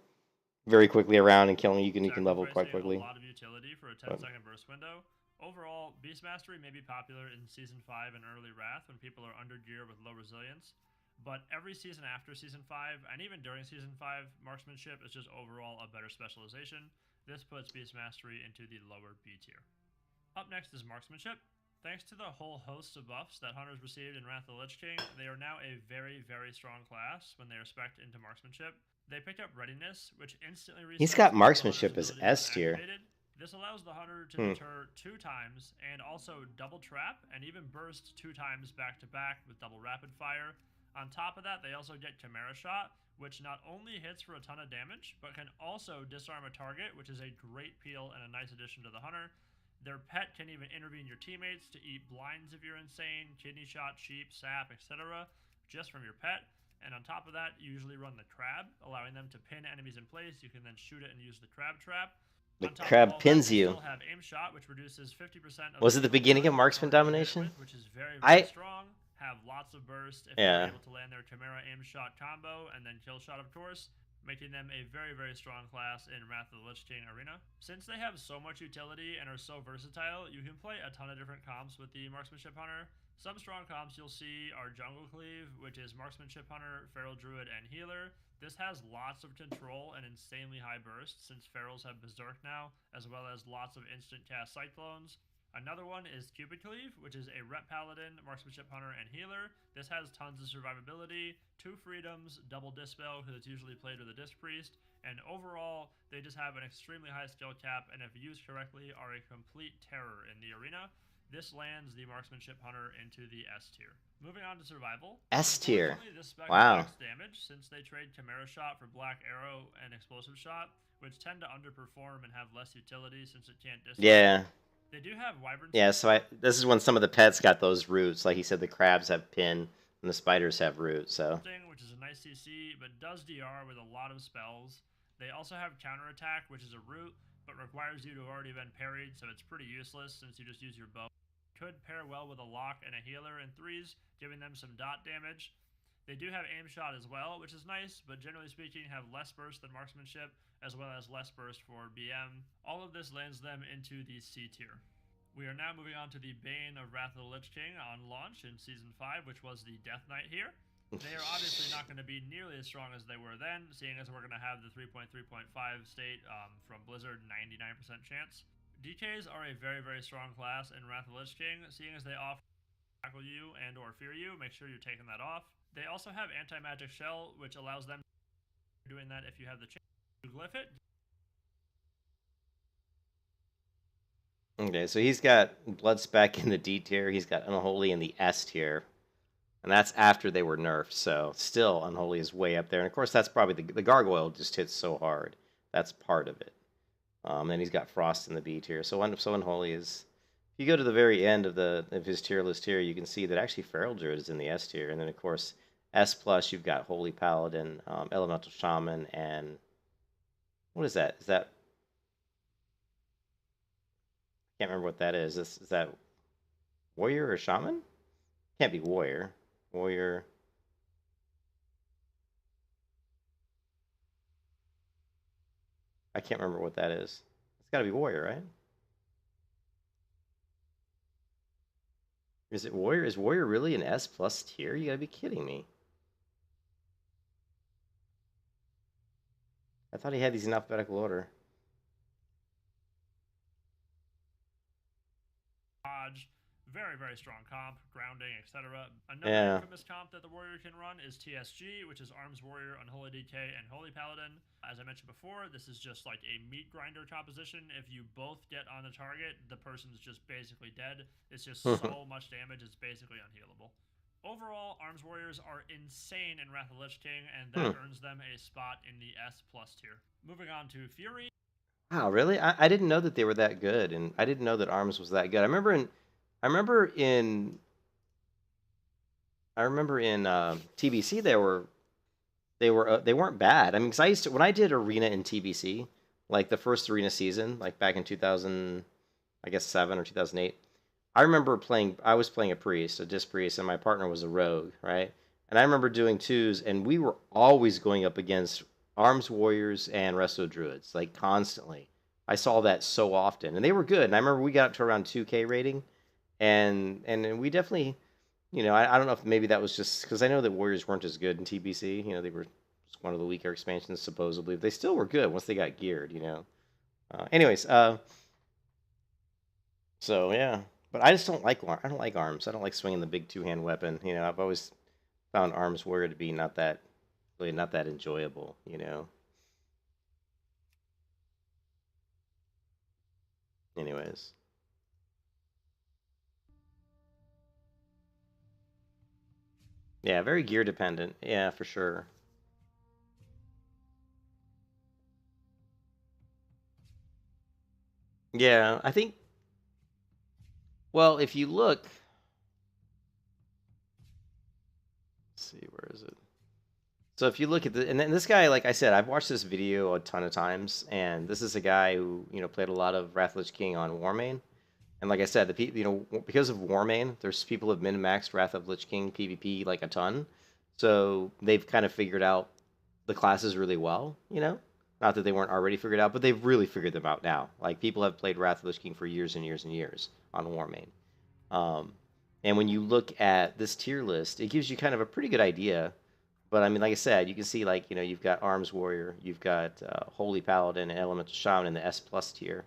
S1: very quickly around and killing. You can level quite quickly.
S5: A lot of utility for a 10-second burst window. Overall, Beast Mastery may be popular in Season 5 and early Wrath when people are under gear with low resilience, but every season after Season 5, and even during Season 5, Marksmanship is just overall a better specialization. This puts Beast Mastery into the lower B tier. Up next is Marksmanship. Thanks to the whole host of buffs that Hunters received in Wrath of the Lich King, they are now a very, very strong class when they are spec'd into Marksmanship. They picked up Readiness, which instantly resets...
S1: He's got Marksmanship as S tier.
S5: This allows the hunter to deter 2 times and also double trap and even burst 2 times back to back with double rapid fire. On top of that, they also get Chimera Shot, which not only hits for a ton of damage, but can also disarm a target, which is a great peel and a nice addition to the hunter. Their pet can even intervene your teammates to eat blinds if you're insane, kidney shot, sheep, sap, etc., just from your pet. And on top of that, you usually run the crab, allowing them to pin enemies in place. You can then shoot it and use the crab trap.
S1: The
S5: On top of
S1: crab
S5: all
S1: pins
S5: that, they
S1: you.
S5: still have aim shot, which reduces 50% of
S1: Was it the beginning of Marksman Domination?
S5: which is very, very strong. Have lots of burst if they're able to land their Chimera aim shot combo and then kill shot, of course, making them a very, very strong class in Wrath of the Lich King arena. Since they have so much utility and are so versatile, you can play a ton of different comps with the Marksmanship Hunter. Some strong comps you'll see are Jungle Cleave, which is Marksmanship Hunter, Feral Druid, and Healer. This has lots of control and insanely high burst, since Ferals have Berserk now, as well as lots of instant cast Cyclones. Another one is Cupid Cleave, which is a Rep Paladin, Marksmanship Hunter, and Healer. This has tons of survivability, 2 freedoms, double Dispel, because it's usually played with a Disc Priest, and overall, they just have an extremely high skill cap, and if used correctly, are a complete terror in the arena. This lands the Marksmanship Hunter into the S tier. Moving on to survival.
S1: S tier.
S5: This spec
S1: Wow.
S5: lacks damage, since they trade Chimera Shot for Black Arrow and Explosive Shot, which tend to underperform and have less utility since it can't disarm.
S1: Yeah.
S5: They do have Wyvern.
S1: Yeah, so this is when some of the pets got those roots. Like he said, the crabs have pin and the spiders have roots, so.
S5: Which is a nice CC, but does DR with a lot of spells. They also have counterattack, which is a root, but requires you to have already been parried, so it's pretty useless since you just use your bow. Could pair well with a lock and a healer in 3s, giving them some dot damage. They do have aim shot as well, which is nice, but generally speaking have less burst than Marksmanship, as well as less burst for BM. All of this lands them into the C tier. We are now moving on to the Bane of Wrath of the Lich King on launch in Season 5, which was the Death Knight here. They are obviously not going to be nearly as strong as they were then, seeing as we're going to have the 3.3.5 state from Blizzard, 99% chance. DKs are a very, very strong class in Wrath of the Lich King, seeing as they offer tackle you and or fear you. Make sure you're taking that off. They also have Anti-Magic Shell, which allows them doing that if you have the chance to glyph it.
S1: Okay, so he's got Blood Spec in the D tier, he's got Unholy in the S tier, and that's after they were nerfed, so still Unholy is way up there. And of course, that's probably the Gargoyle just hits so hard. That's part of it. Then he's got Frost in the B tier, so Unholy is. If you go to the very end of his tier list here, you can see that actually Feral Druid is in the S tier, and then of course S+, you've got Holy Paladin, Elemental Shaman, and what is that? Is that? I can't remember what that is. Is that Warrior or Shaman? Can't be Warrior. Warrior. I can't remember what that is. It's got to be Warrior, right? Is it Warrior? Is Warrior really an S+ tier? You gotta be kidding me. I thought he had these in alphabetical order.
S5: Very, very strong comp, grounding, etc. Another infamous comp that the warrior can run is TSG, which is Arms Warrior, Unholy DK, and Holy Paladin. As I mentioned before, this is just like a meat grinder composition. If you both get on the target, the person's just basically dead. It's just so much damage, it's basically unhealable. Overall, Arms Warriors are insane in Wrath of the Lich King, and that earns them a spot in the S+ tier. Moving on to Fury.
S1: Wow, really? I didn't know that they were that good, and I didn't know that Arms was that good. I remember in TBC they weren't bad. I mean, because when I did Arena in TBC, like the first Arena season, like back in 2000, I guess 7 or 2008. I remember I was playing a priest, a disc priest, and my partner was a rogue, right? And I remember doing 2s, and we were always going up against Arms Warriors and Resto Druids, like constantly. I saw that so often, and they were good. And I remember we got up to around 2K rating, and we definitely, I don't know if maybe that was just because I know that Warriors weren't as good in TBC. They were just one of the weaker expansions supposedly. But they still were good once they got geared. Anyways, so yeah, but I just don't like arms. I don't like swinging the big 2-hand weapon. I've always found Arms Warrior to be not that enjoyable. Anyways. Yeah, very gear dependent. Yeah, for sure. Yeah, I think. Well, if you look, let's see, where is it? So if you look at the, and then this guy, like I said, I've watched this video a ton of times, and this is a guy who played a lot of Wrath of Lich King on Warmane, and like I said, the because of Warmane, there's people who have min-maxed Wrath of Lich King PvP like a ton, so they've kind of figured out the classes really well, Not that they weren't already figured out, but they've really figured them out now. Like people have played Wrath of Lich King for years and years and years on Warmane. And when you look at this tier list, it gives you kind of a pretty good idea. But I mean, like I said, you can see like you've got Arms Warrior, you've got Holy Paladin, and Elemental Shaman in the S plus tier.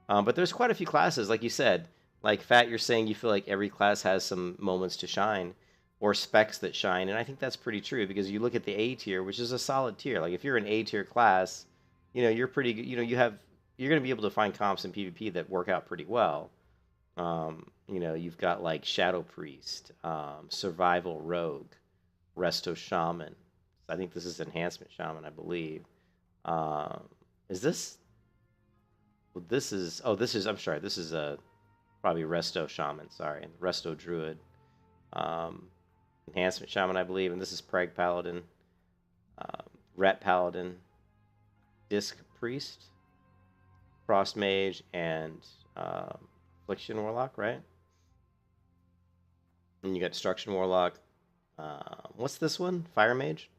S1: But there's quite a few classes, like you said. Like Fat, you're saying you feel like every class has some moments to shine, or specs that shine, and I think that's pretty true because you look at the A tier, which is a solid tier. Like if you're an A tier class, you're pretty good. You're going to be able to find comps in PvP that work out pretty well. You've got like Shadow Priest, Survival Rogue, Resto Shaman. I think this is Enhancement Shaman, I believe. Is this? Well, this is. Oh, this is. I'm sorry. This is probably Resto Shaman. Sorry, Resto Druid. Enhancement Shaman, I believe, and this is Prague Paladin, Ret Paladin, Disc Priest, Frost Mage, and Affliction Warlock, right? And you got Destruction Warlock. What's this one? Fire Mage?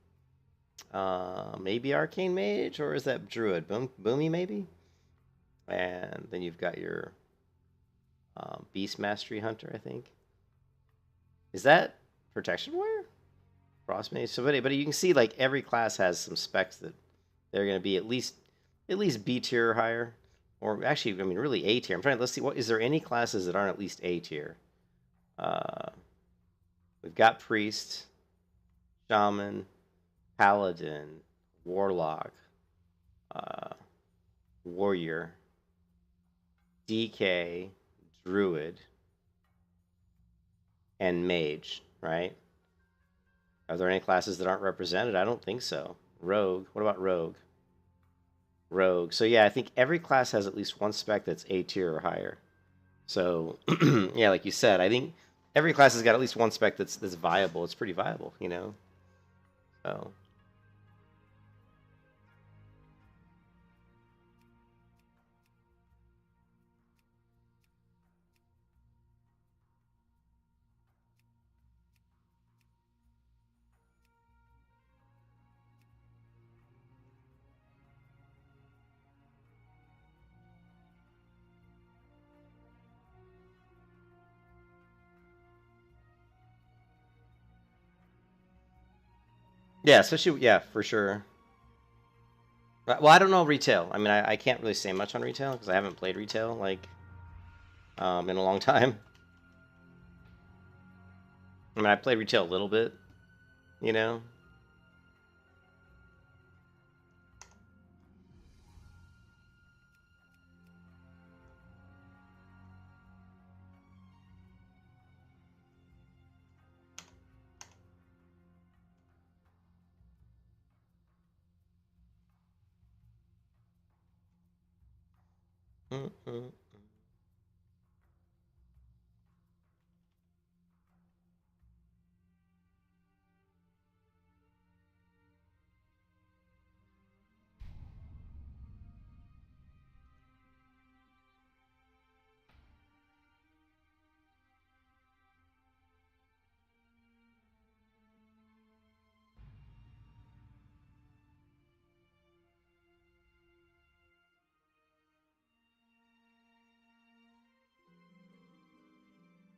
S1: Maybe Arcane Mage, or is that Druid? Boomy, maybe? And then you've got your Beast Mastery Hunter, I think. Is that Protection Warrior? Frost Mage? So, but you can see, like, every class has some specs that they're going to be at least B tier or higher. Or actually, I mean, really A tier. Let's see, is there any classes that aren't at least A tier? We've got Priest, Shaman, Paladin, Warlock, Warrior, DK, Druid, and Mage, right? Are there any classes that aren't represented? I don't think so. Rogue. What about Rogue? Rogue. So yeah, I think every class has at least one spec that's A tier or higher. So yeah, like you said, I think every class has got at least one spec that's viable. It's pretty viable, So yeah, especially for sure. Well, I don't know retail. I mean, I can't really say much on retail because I haven't played retail like in a long time. I mean, I played retail a little bit, you know. Mm-mm.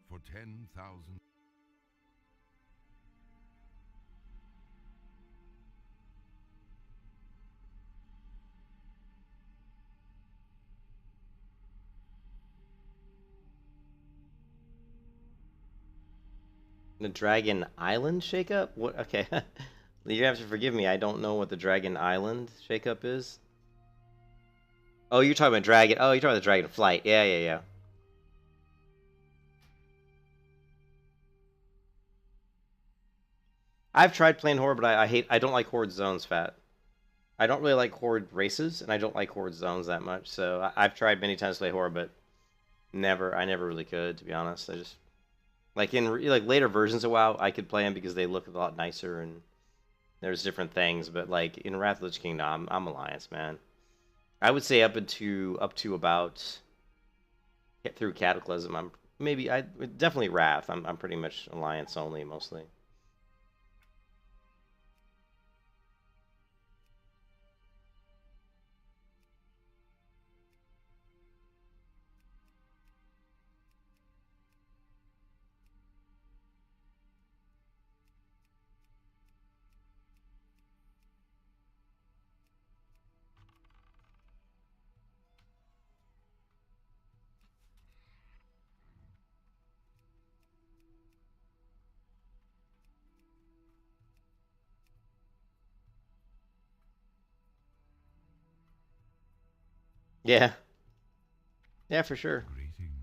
S2: For 10,000.
S1: The Dragon Island shakeup? What? Okay, you have to forgive me. I don't know what the Dragon Island shakeup is. Oh, you're talking about Dragon. Oh, you're talking about the Dragon Flight. Yeah, yeah, yeah. I've tried playing Horde, but I don't like Horde zones, Fat. I don't really like horde races, and I don't like horde zones that much. So I've tried many times to play horde, but I never really could, to be honest. I just like like later versions of WoW, I could play them because they look a lot nicer and there's different things. But like in Wrath of the Lich King, no, I'm Alliance, man. I would say up to about through Cataclysm, I'm maybe I definitely Wrath. I'm pretty much Alliance only mostly. Yeah, yeah, for sure.
S2: Greetings.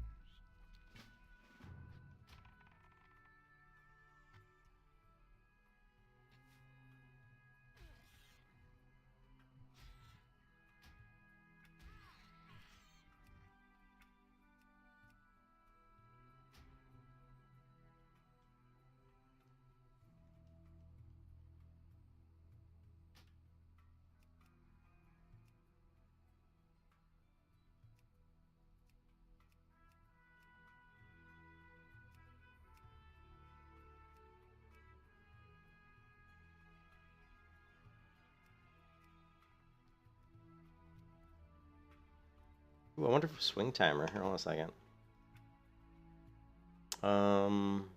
S1: Ooh, I wonder if swing timer. Hold on a second. Um,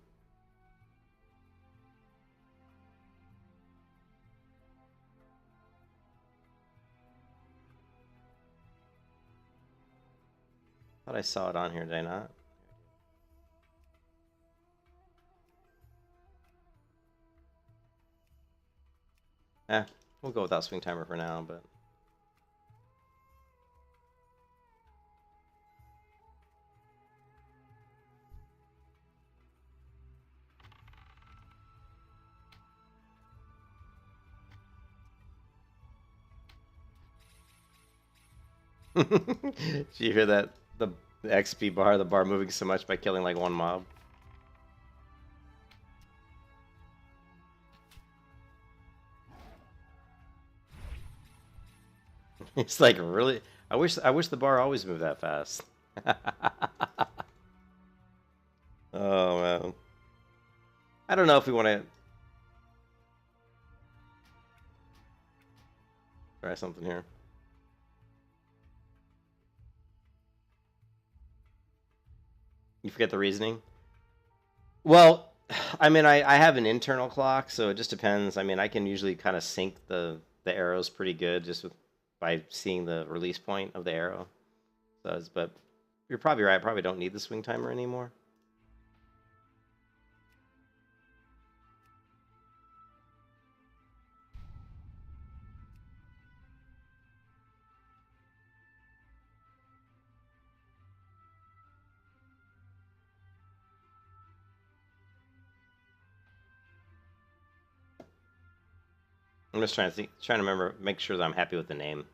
S1: thought I saw it on here. Did I not? We'll go without swing timer for now, but. Did you hear that? The XP bar, the bar moving so much by killing like one mob. It's like really. I wish the bar always moved that fast. Oh man. I don't know if we want to try something here. You forget the reasoning? Well, I mean, I have an internal clock, so it just depends. I mean, I can usually kind of sync the arrows pretty good just by seeing the release point of the arrow. So, but you're probably right. I probably don't need the swing timer anymore. I'm just trying to remember, make sure that I'm happy with the name.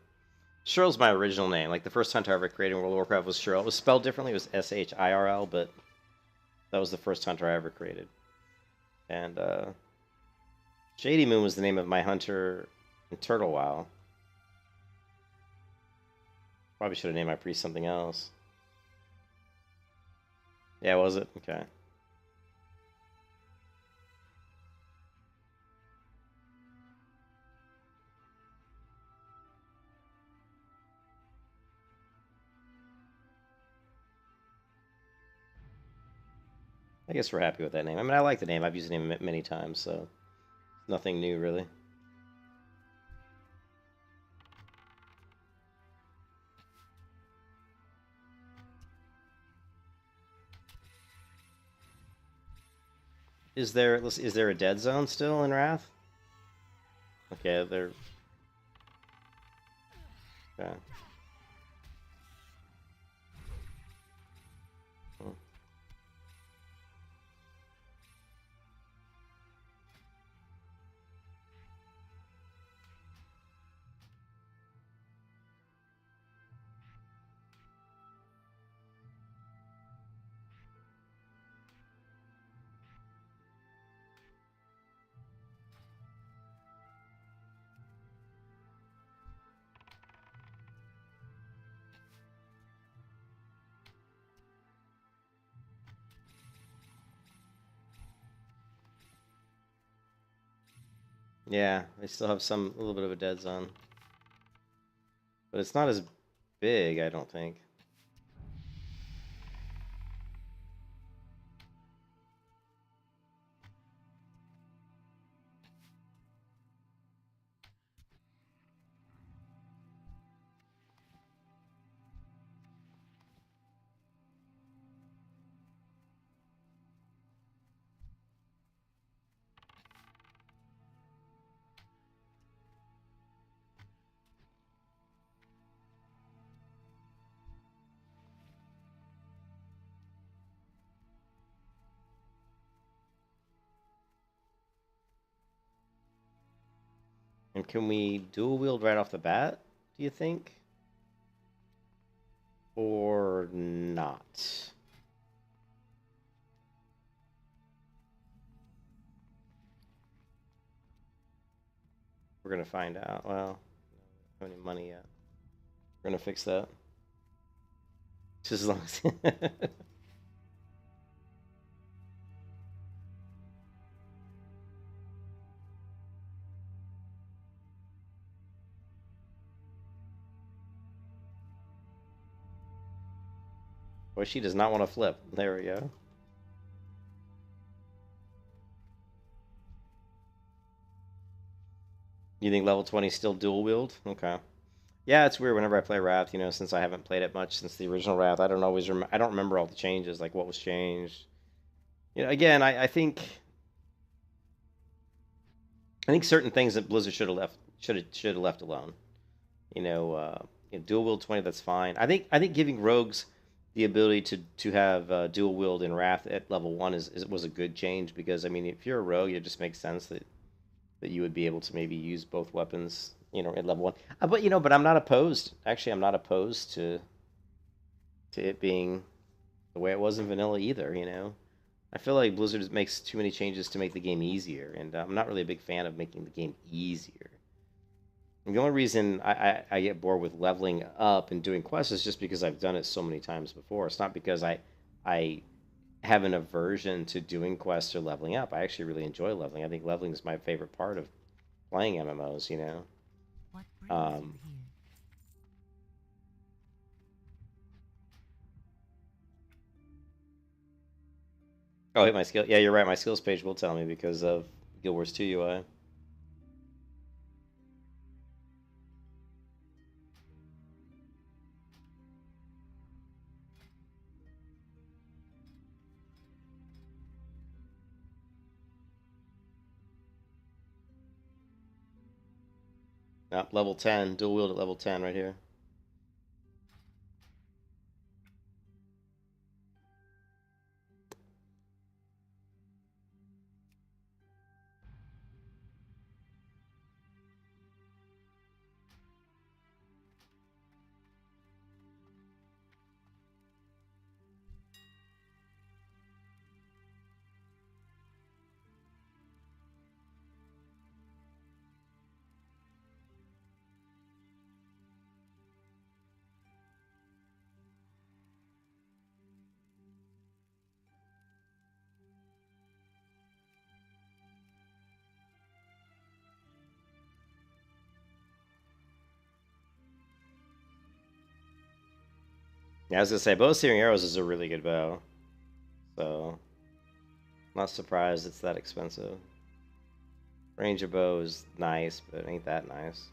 S1: Shirl's my original name. Like the first hunter I ever created in World of Warcraft was Shirl. It was spelled differently. It was Shirl, but that was the first hunter I ever created. And Shady Moon was the name of my hunter in Turtle WoW. Probably should have named my priest something else. Yeah, was it? Okay. I guess we're happy with that name. I mean, I like the name. I've used the name many times, so nothing new, really. Is there a dead zone still in Wrath? Okay, there. Okay. Hmm. Yeah, they still have a little bit of a dead zone. But it's not as big, I don't think. And can we dual wield right off the bat, do you think? Or not? We're gonna find out. Well, I don't have any money yet. We're gonna fix that. Just as long as Boy, she does not want to flip. There we go. You think level 20 is still dual wield? Okay. Yeah, it's weird whenever I play Wrath, since I haven't played it much since the original Wrath, I don't always I don't remember all the changes, like what was changed. Again, I think certain things that Blizzard should have left alone. Dual wield 20, that's fine. I think giving rogues the ability to have dual wield in Wrath at level 1 was a good change, because I mean, if you're a rogue, it just makes sense that you would be able to maybe use both weapons, at level 1. But I'm not opposed. Actually, I'm not opposed to it being the way it was in vanilla either. I feel like Blizzard makes too many changes to make the game easier, and I'm not really a big fan of making the game easier. And the only reason I get bored with leveling up and doing quests is just because I've done it so many times before. It's not because I have an aversion to doing quests or leveling up. I actually really enjoy leveling. I think leveling is my favorite part of playing MMOs.
S3: What brings
S1: Um,
S3: you here?
S1: oh, hit my skill. Yeah, you're right. My skills page will tell me because of Guild Wars 2 UI. Level 10. Dual wield at level 10 right here. Yeah, I was gonna say, bow searing arrows is a really good bow, so not surprised it's that expensive. Ranger bow is nice, but it ain't that nice.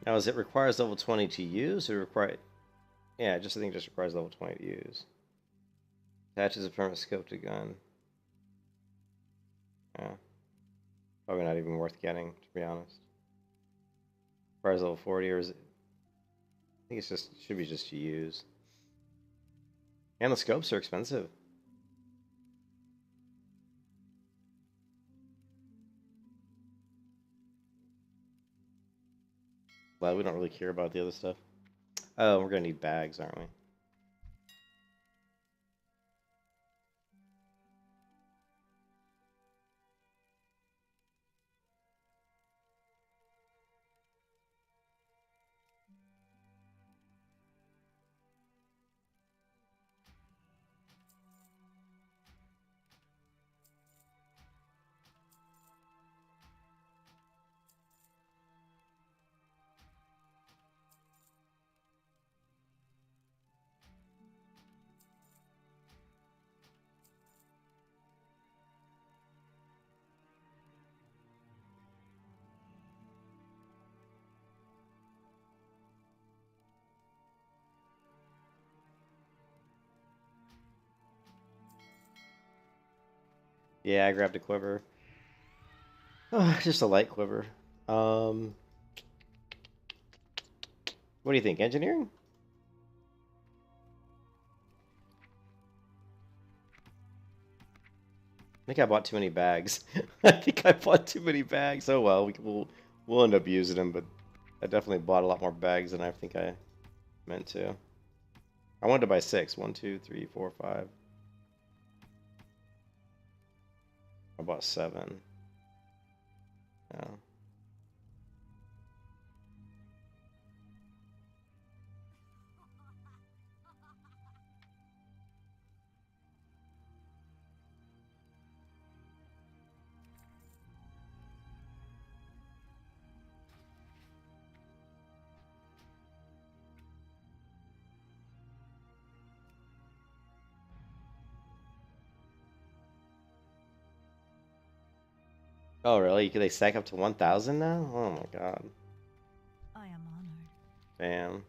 S1: Now, is it requires level 20 to use, or require? Yeah, I think it just requires level 20 to use. Attaches a permanent scope to gun. Yeah, probably not even worth getting, to be honest. Requires level 40, or is it? think it's just should be just to use. And the scopes are expensive. Well, we don't really care about the other stuff. Oh, we're gonna need bags, aren't we? Yeah, I grabbed a quiver. Oh, just a light quiver. What do you think? Engineering? I think I bought too many bags. I think I bought too many bags. Oh well, we'll end up using them, but I definitely bought a lot more bags than I think I meant to. I wanted to buy 6. 1, 2, 3, 4, 5. I bought 7. Yeah. Oh really? Can they stack up to 1,000 now? Oh my god.
S3: I am honored.
S1: Damn.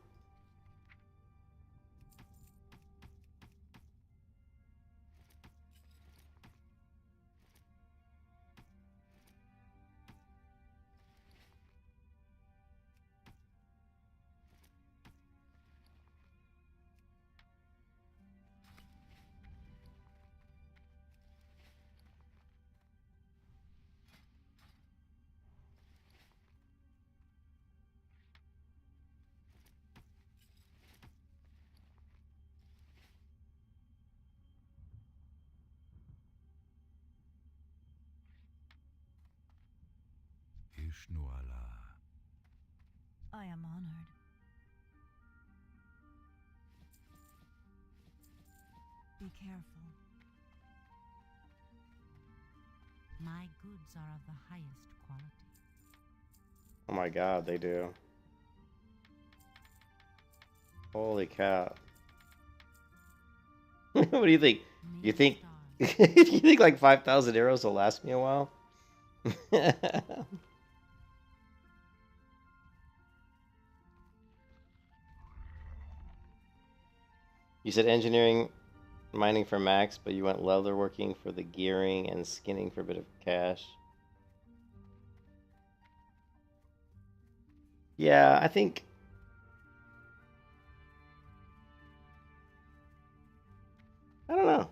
S2: Ishnuala.
S3: I am honored. Be careful. My goods are of the highest quality.
S1: Oh my god, they do. Holy cow. What do you think? You think you think like 5,000 arrows will last me a while? You said engineering, mining for max, but you went leatherworking for the gearing and skinning for a bit of cash. Yeah, I think... I don't know.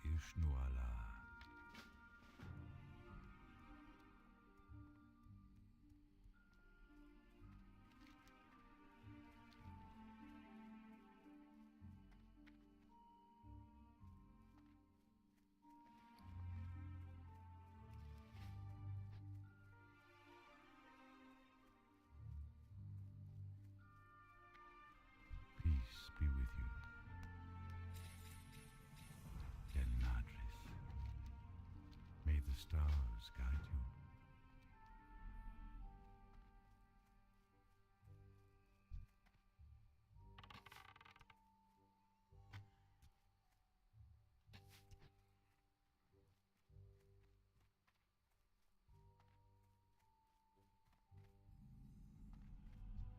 S2: Ishnuala. shadows guide you.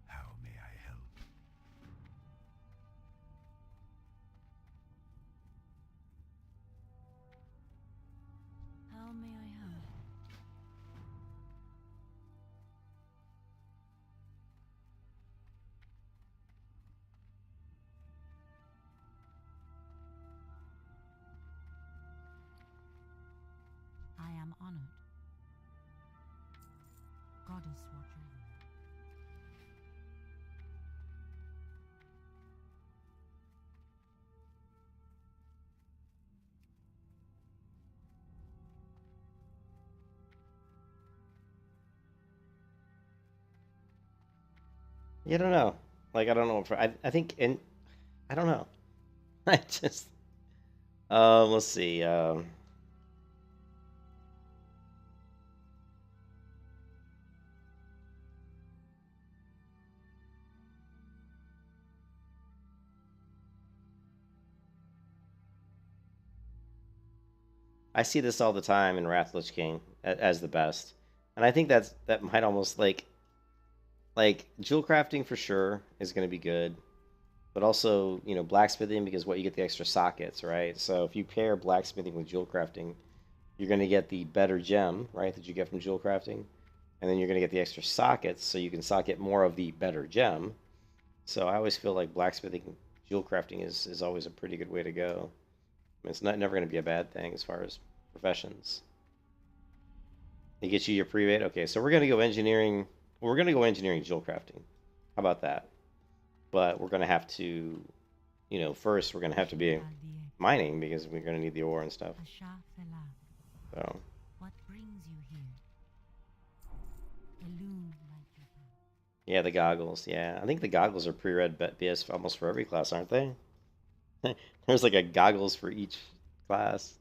S2: How may I help?
S3: How may I help? I am honored. Goddess watch over me.
S1: Yeah, I don't know. Like, I don't know. I think, and I don't know. I just, let's see. I see this all the time in Wrath Lich King as the best, and I think that might almost like jewel crafting for sure is going to be good, but also blacksmithing because what you get the extra sockets, right? So if you pair blacksmithing with jewel crafting, you're going to get the better gem, right, that you get from jewel crafting, and then you're going to get the extra sockets, so you can socket more of the better gem. So I always feel like blacksmithing, jewel crafting is always a pretty good way to go. I mean, it's never going to be a bad thing as far as professions. It gets you your pre-made. Okay, so we're going to go engineering. We're going to go engineering jewel crafting. How about that? But we're going to have to, first we're going to have to be mining because we're going to need the ore and stuff. So.
S3: What brings you here? Illume like your path.
S1: Yeah, the goggles. Yeah, I think the goggles are pre-read BS almost for every class, aren't they? There's like a goggles for each class.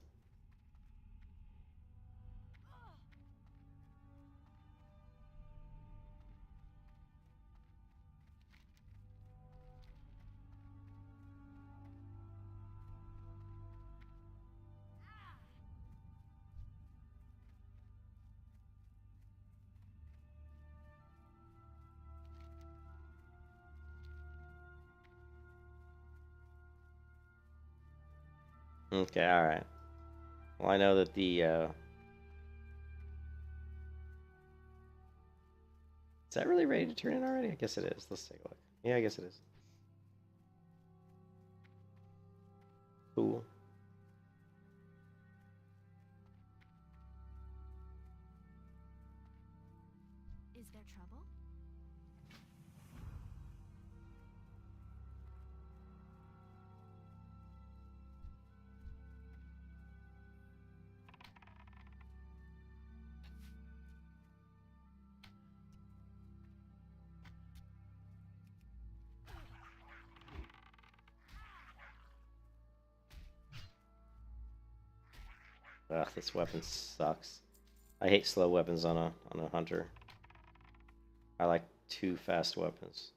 S1: Okay, all right. Well, I know that the is that really ready to turn in already? I guess it is. Let's take a look. Yeah, I guess it is. Cool.
S6: Is there trouble?
S1: Ugh, this weapon sucks. I hate slow weapons on a hunter. I like 2 fast weapons.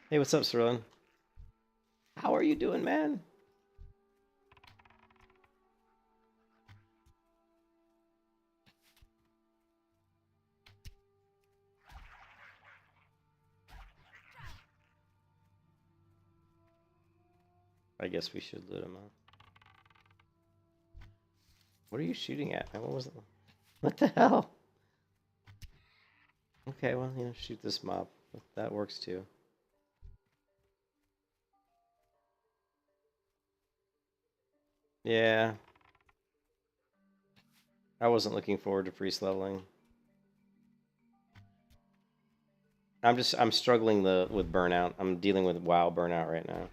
S1: Hey, what's up, Sterling? How are you doing, man? I guess we should loot him up. What are you shooting at? What was it? What the hell? Okay, well, shoot this mob. That works too. Yeah. I wasn't looking forward to priest leveling. I'm struggling with burnout. I'm dealing with WoW burnout right now.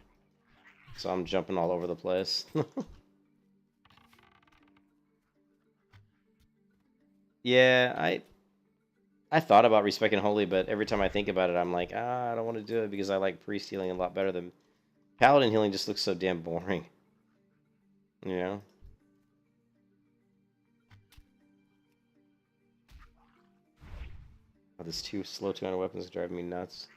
S1: So I'm jumping all over the place. Yeah, I thought about respecting holy, but every time I think about it, I'm like, I don't want to do it because I like priest healing a lot better than paladin healing. Just looks so damn boring, you know. Oh, this two slow 200 weapons is driving me nuts.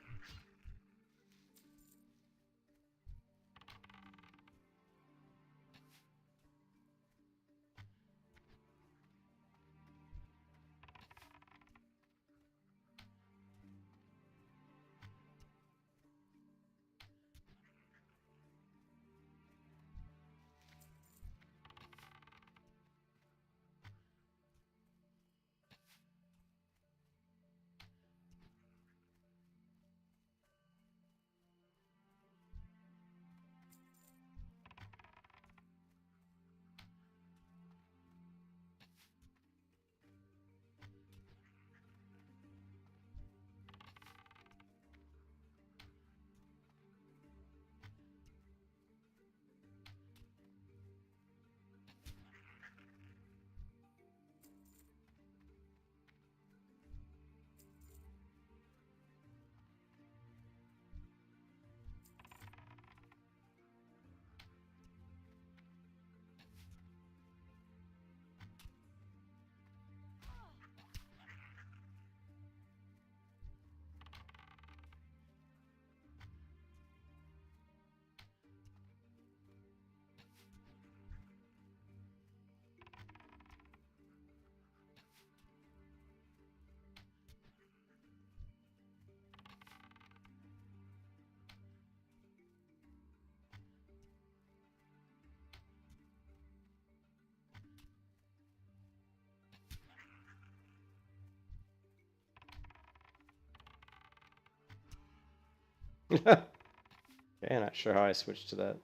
S1: Okay, not sure how I switched to that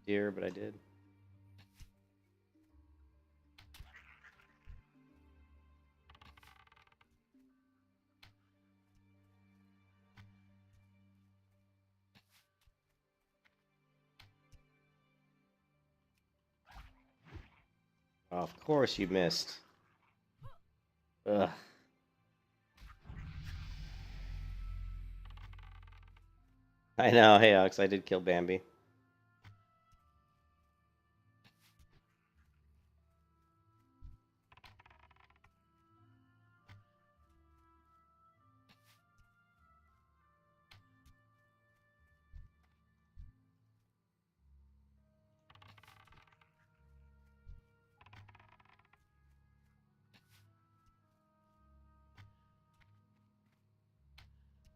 S1: deer, but I did. Oh, of course you missed. Ugh. I know. Hey, Alex, I did kill Bambi.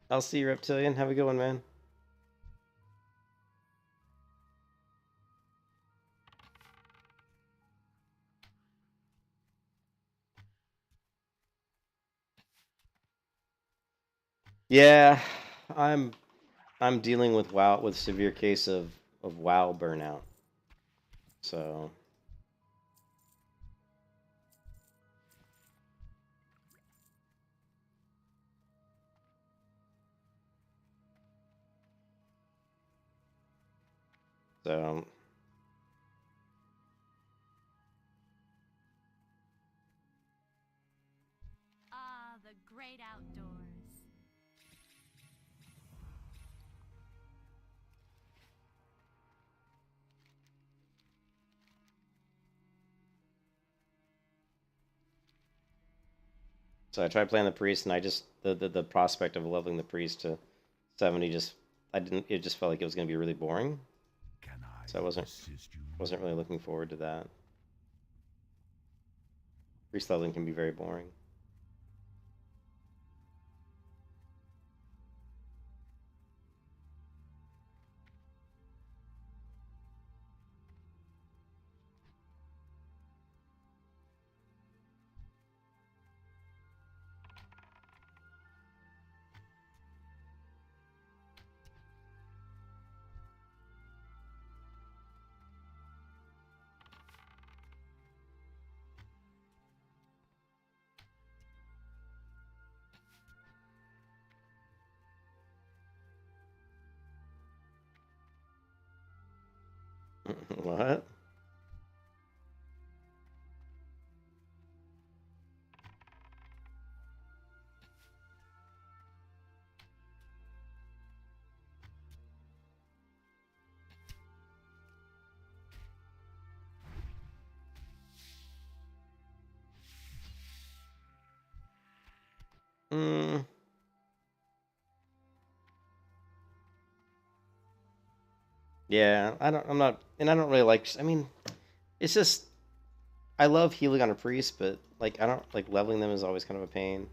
S1: I'll see you, Reptilian. Have a good one, man. Yeah, I'm I'm dealing with severe case of WoW burnout. So so
S6: Ah, the great outdoors.
S1: so I tried playing the priest, and I just the prospect of leveling the priest to 70 just I didn't. It just felt like it was going to be really boring.
S2: Can I
S1: So I
S2: assist you?
S1: wasn't really looking forward to that. Priest leveling can be very boring. What? Mm. Yeah, I'm not, and I don't really like. I mean, it's just I love healing on a priest, but like I don't like leveling them is always kind of a pain.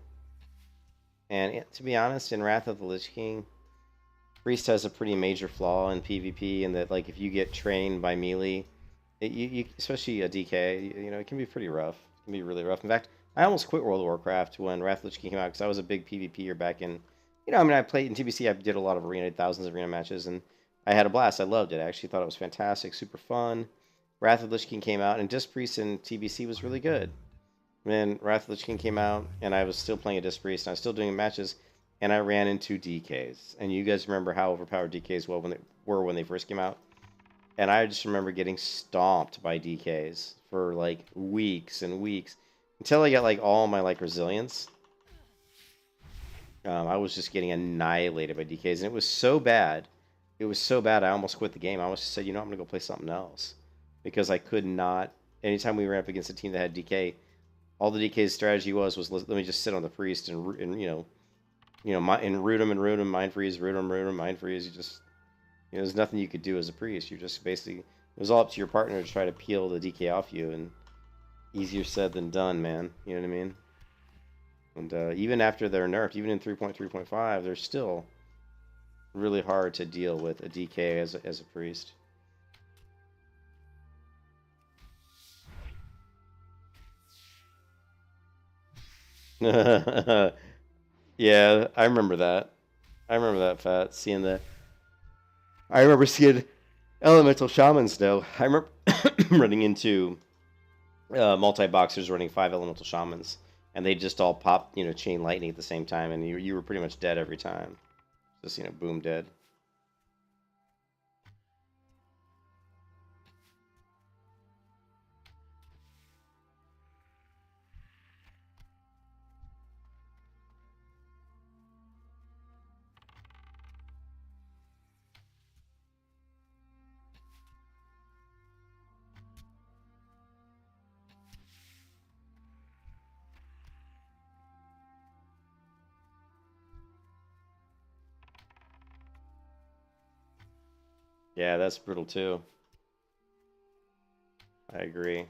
S1: And to be honest, in Wrath of the Lich King, priest has a pretty major flaw in PvP, in that like if you get trained by melee, you especially a DK, you know, it can be pretty rough. It can be really rough. In fact, I almost quit World of Warcraft when Wrath of the Lich King came out because I was a big PvPer back in, you know, I mean, I played in TBC. I did a lot of arena, thousands of arena matches, and I had a blast. I loved it. I actually thought it was fantastic, super fun. Wrath of the Lich King came out, and Disc Priest in TBC was really good. Then Wrath of the Lich King came out, and I was still playing a Disc Priest, and I was still doing matches, and I ran into DKs. And you guys remember how overpowered DKs were when they first came out? And I just remember getting stomped by DKs for like weeks and weeks until I got like all my like resilience. I was just getting annihilated by DKs, and it was so bad. It was so bad, I almost quit the game. I almost said, you know, I'm gonna go play something else because I could not. Anytime we ran up against a team that had DK, all the DK's strategy was let me just sit on the priest and and root him, mind freeze, root him, mind freeze. You just, you know, there's nothing you could do as a priest. You just basically, it was all up to your partner to try to peel the DK off you, and easier said than done, man. You know what I mean? And even after they're nerfed, even in 3.3.5, they're still really hard to deal with a DK as a priest. Yeah, I remember that. I remember that, Fat. I remember seeing elemental shamans, though. I remember running into multi-boxers running 5 elemental shamans, and they just all pop, you know, chain lightning at the same time, and you were pretty much dead every time. Just, you know, boom, dead. Yeah, that's brutal too. I agree.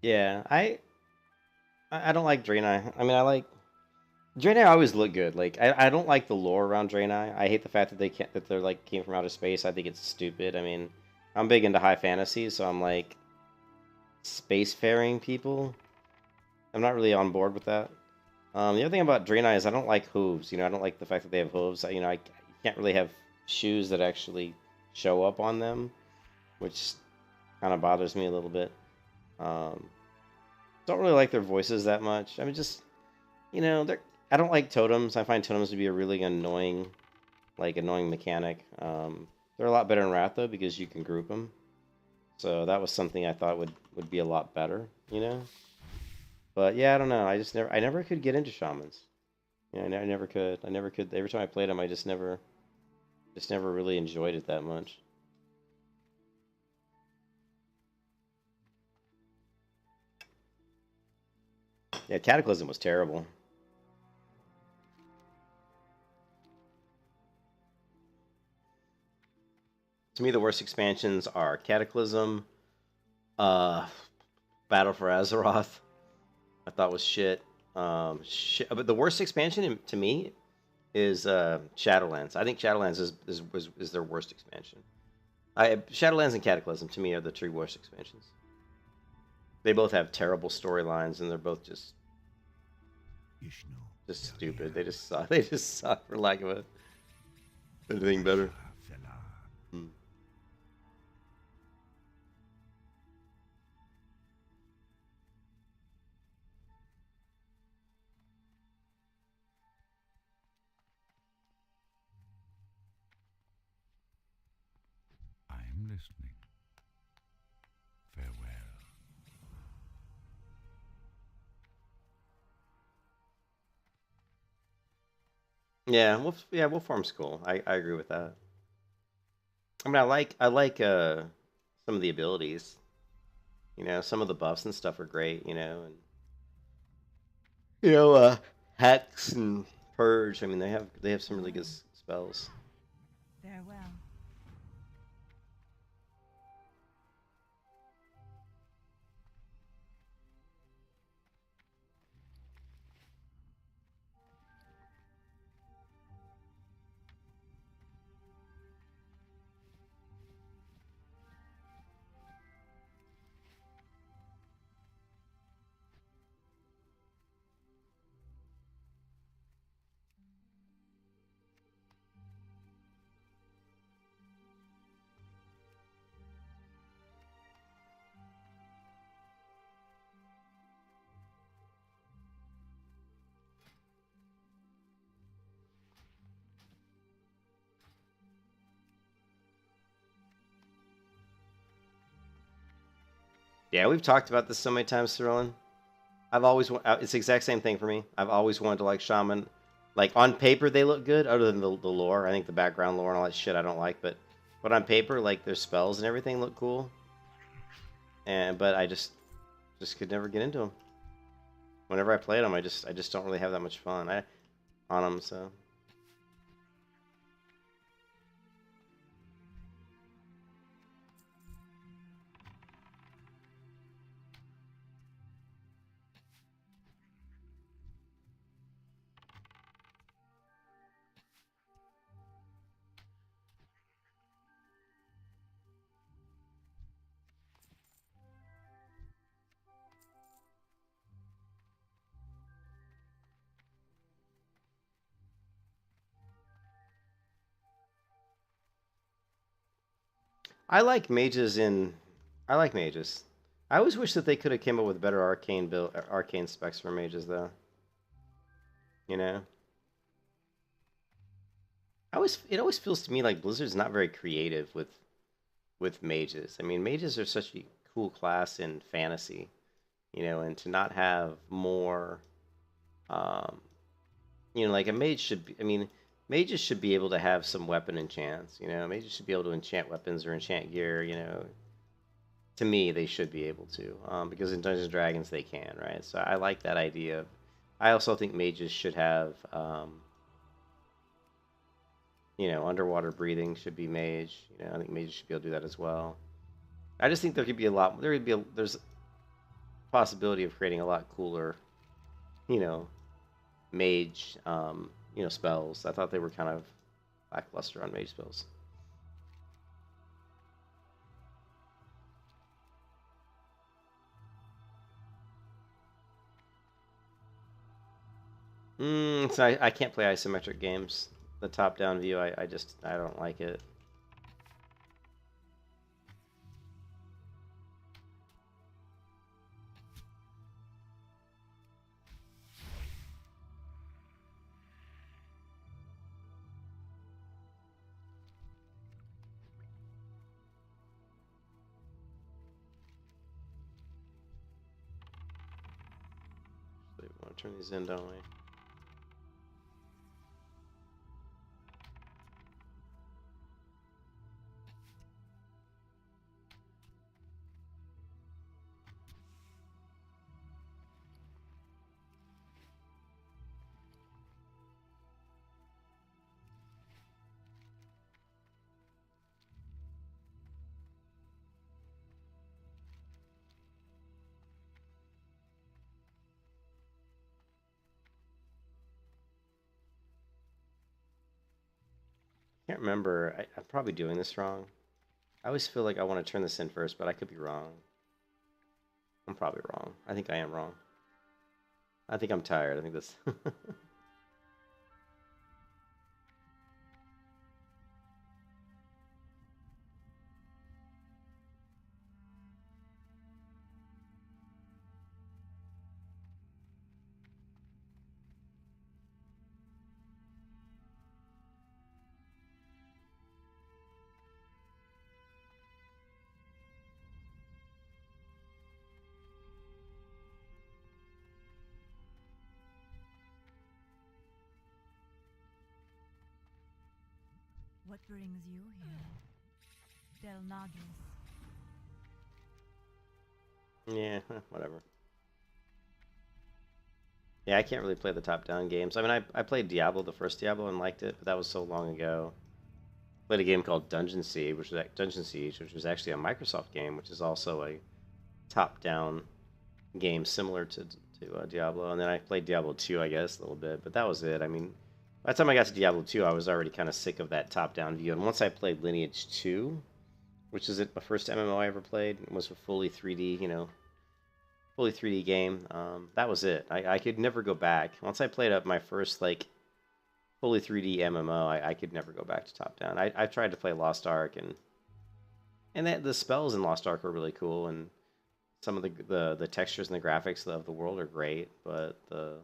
S1: Yeah, I don't like Draenei. I mean, I like Draenei always look good. Like I don't like the lore around Draenei. I hate the fact that they can't that they're like came from outer space. I think it's stupid. I mean, I'm big into high fantasy, so I'm like spacefaring people. I'm not really on board with that. The other thing about Draenei is I don't like hooves. You know, I don't like the fact that they have hooves. You know, you can't really have shoes that actually show up on them, which kind of bothers me a little bit. Um, don't really like their voices that much. I mean, just you know, I don't like totems. I find totems to be a really annoying, annoying mechanic. They're a lot better in Wrath though because you can group them. So that was something I thought would be a lot better, you know. But yeah, I don't know. I never could get into shamans. Yeah, I never could. I never could. Every time I played them, I just never really enjoyed it that much. Yeah, Cataclysm was terrible. To me, the worst expansions are Cataclysm, uh, Battle for Azeroth. I thought was shit. But the worst expansion to me is Shadowlands. I think Shadowlands is their worst expansion. Shadowlands and Cataclysm to me are the two worst expansions. They both have terrible storylines, and they're both just stupid. They just suck. They just suck for lack of anything better. Hmm.
S2: I'm listening. Farewell.
S1: Yeah, Wolf Farm's cool. I agree with that. I mean, I like some of the abilities. You know, some of the buffs and stuff are great. You know, and Hex and Purge. I mean, they have some really good spells.
S4: Farewell.
S1: Yeah, we've talked about this so many times, Cyrilin. It's the exact same thing for me. I've always wanted to like Shaman. Like on paper, they look good, other than the lore. I think the background lore and all that shit I don't like, but on paper, like their spells and everything look cool. But I just could never get into them. Whenever I played them, I just don't really have that much fun on them. So I like mages in. I like mages. I always wish that they could have came up with better arcane specs for mages, though. You know, it always feels to me like Blizzard's not very creative with mages. I mean, mages are such a cool class in fantasy, you know, and to not have more, um, like a mage should be. I mean, mages should be able to have some weapon enchants. You know, mages should be able to enchant weapons or enchant gear. You know, to me, they should be able to, because in Dungeons and Dragons they can, right? So I like that idea. I also think mages should have, underwater breathing should be mage. You know, I think mages should be able to do that as well. I just think there could be a lot. There's possibility of creating a lot cooler, you know, mage, spells. I thought they were kind of lackluster on mage spells. So I can't play isometric games. The top-down view, I don't like it. We want to turn these in, don't we? Can't remember. I'm probably doing this wrong. I always feel like I want to turn this in first, but I could be wrong. I'm probably wrong. I think I am wrong. I think I'm tired. I think this...
S3: What brings you here? Del Nagus.
S1: Yeah, whatever. Yeah, I can't really play the top-down games. I mean, I played Diablo, the first Diablo, and liked it, but that was so long ago. Played a game called Dungeon Siege, which was actually a Microsoft game, which is also a top-down game similar to Diablo. And then I played Diablo 2, I guess, a little bit, but that was it. I mean, by the time I got to Diablo 2, I was already kind of sick of that top-down view. And once I played Lineage 2, which is the first MMO I ever played, it was a fully 3D, fully 3D game. That was it. I could never go back. Once I played up my first, fully 3D MMO, I could never go back to top-down. I tried to play Lost Ark, and the spells in Lost Ark were really cool, and some of the textures and the graphics of the world are great, but the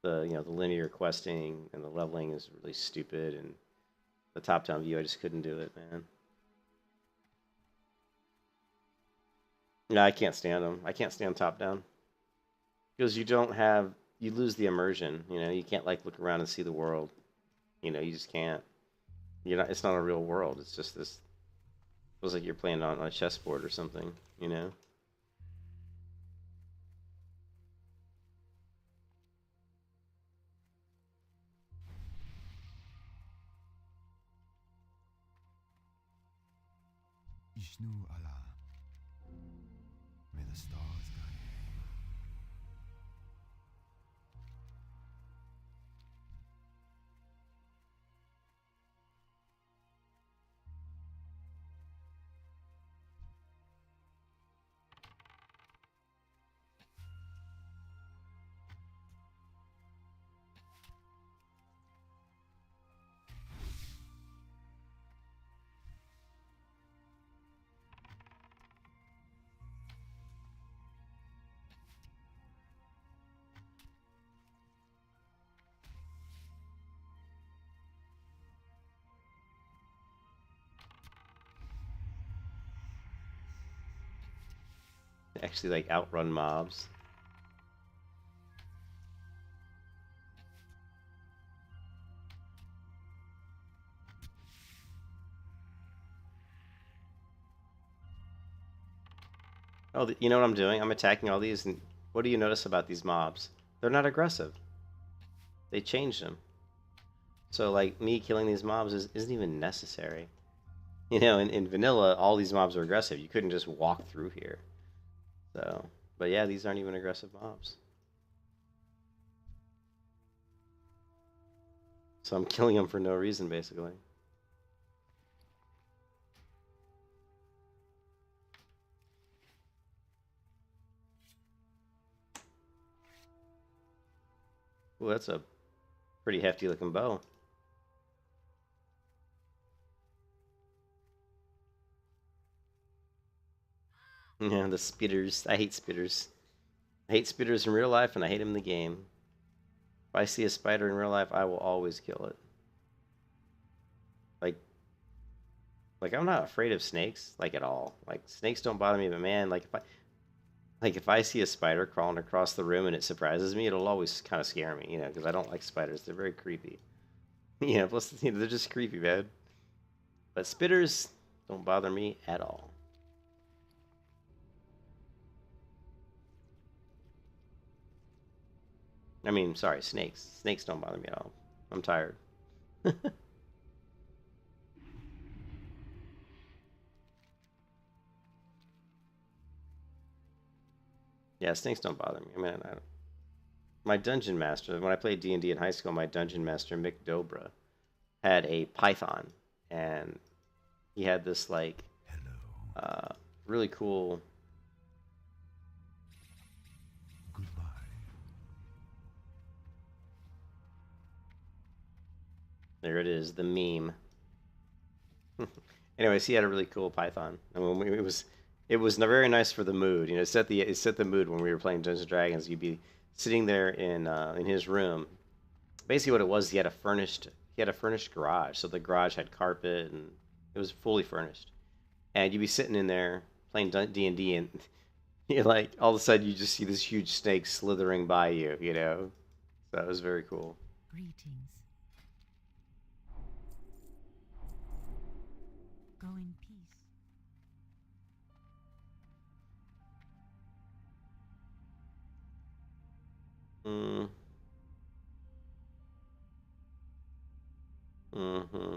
S1: linear questing and the leveling is really stupid, and the top-down view, I just couldn't do it, man. No, I can't stand them. I can't stand top-down. Because you lose the immersion, you can't, look around and see the world. You just can't. It's not a real world. It's just this, feels like you're playing on a chessboard or something,
S2: Ishnu Allah. May the stars guide you.
S1: Actually, outrun mobs. Oh, you know what I'm doing? I'm attacking all these, and what do you notice about these mobs? They're not aggressive. They changed them. So, me killing these mobs isn't even necessary. In vanilla, all these mobs are aggressive. You couldn't just walk through here. So, But yeah, these aren't even aggressive mobs. So I'm killing them for no reason, basically. Well, that's a pretty hefty looking bow. Yeah, the spitters. I hate spitters. I hate spitters in real life, and I hate them in the game. If I see a spider in real life, I will always kill it. Like I'm not afraid of snakes, like at all. Like snakes don't bother me, but man, if I see a spider crawling across the room and it surprises me, it'll always kind of scare me, because I don't like spiders. They're very creepy. Plus they're just creepy, man. But spitters don't bother me at all. I mean, sorry, snakes. Snakes don't bother me at all. I'm tired. Yeah, snakes don't bother me. I mean, my dungeon master, when I played D&D in high school, my dungeon master, Mick Dobra, had a python. And he had this, like,
S2: Hello.
S1: really cool...
S2: Goodbye.
S1: There it is, the meme. Anyways, he had a really cool python. I mean, it was very nice for the mood. It set the mood when we were playing Dungeons and Dragons. You'd be sitting there in his room. Basically, what it was, he had a furnished garage. So the garage had carpet and it was fully furnished. And you'd be sitting in there playing D&D, and you're like, all of a sudden you just see this huge snake slithering by you. So that was very cool.
S3: Greetings. Go in peace.
S1: Mm. Mm-hmm.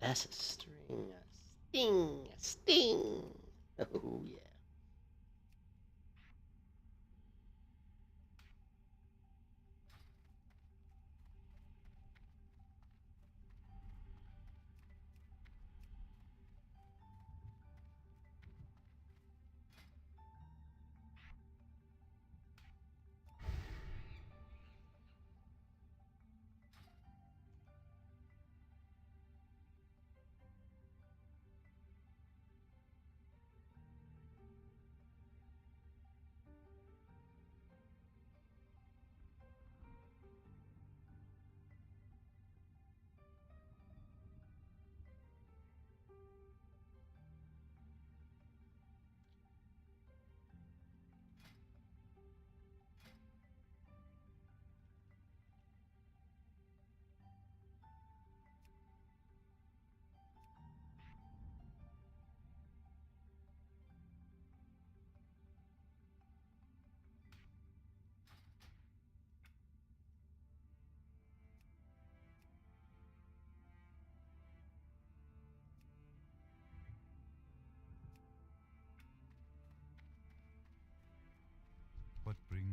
S1: That's a string. A sting. Oh, yeah.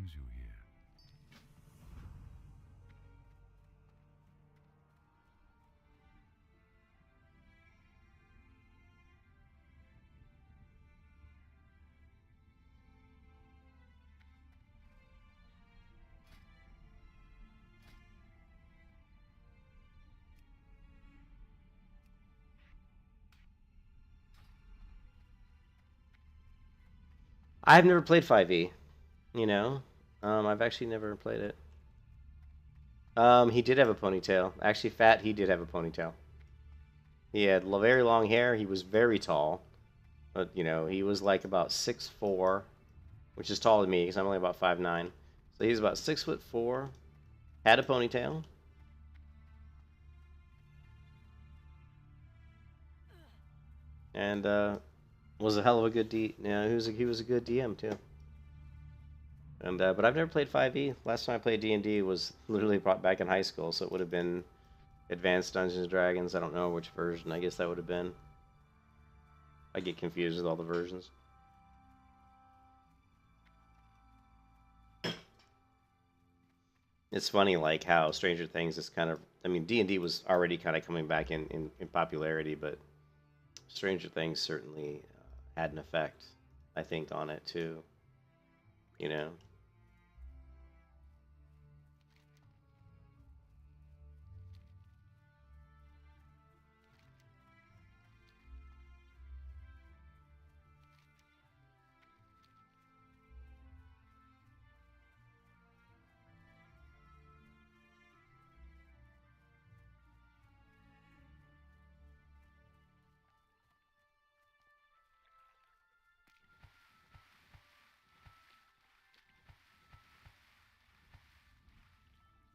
S2: brings you here?
S1: I've never played 5e. You know, I've actually never played it. He did have a ponytail. Actually, Fat, he did have a ponytail. He had very long hair. He was very tall. But, you know, he was like about 6'4", which is taller than me because I'm only about 5'9". So he's about 6'4", had a ponytail. And was a hell of a good he was a good DM too. And but I've never played 5e. Last time I played D&D was literally brought back in high school, so it would have been Advanced Dungeons and Dragons. I don't know which version. I guess that would have been. I get confused with all the versions. It's funny, like how Stranger Things is kind of. I mean, D&D was already kind of coming back in popularity, but Stranger Things certainly had an effect, I think, on it too. You know.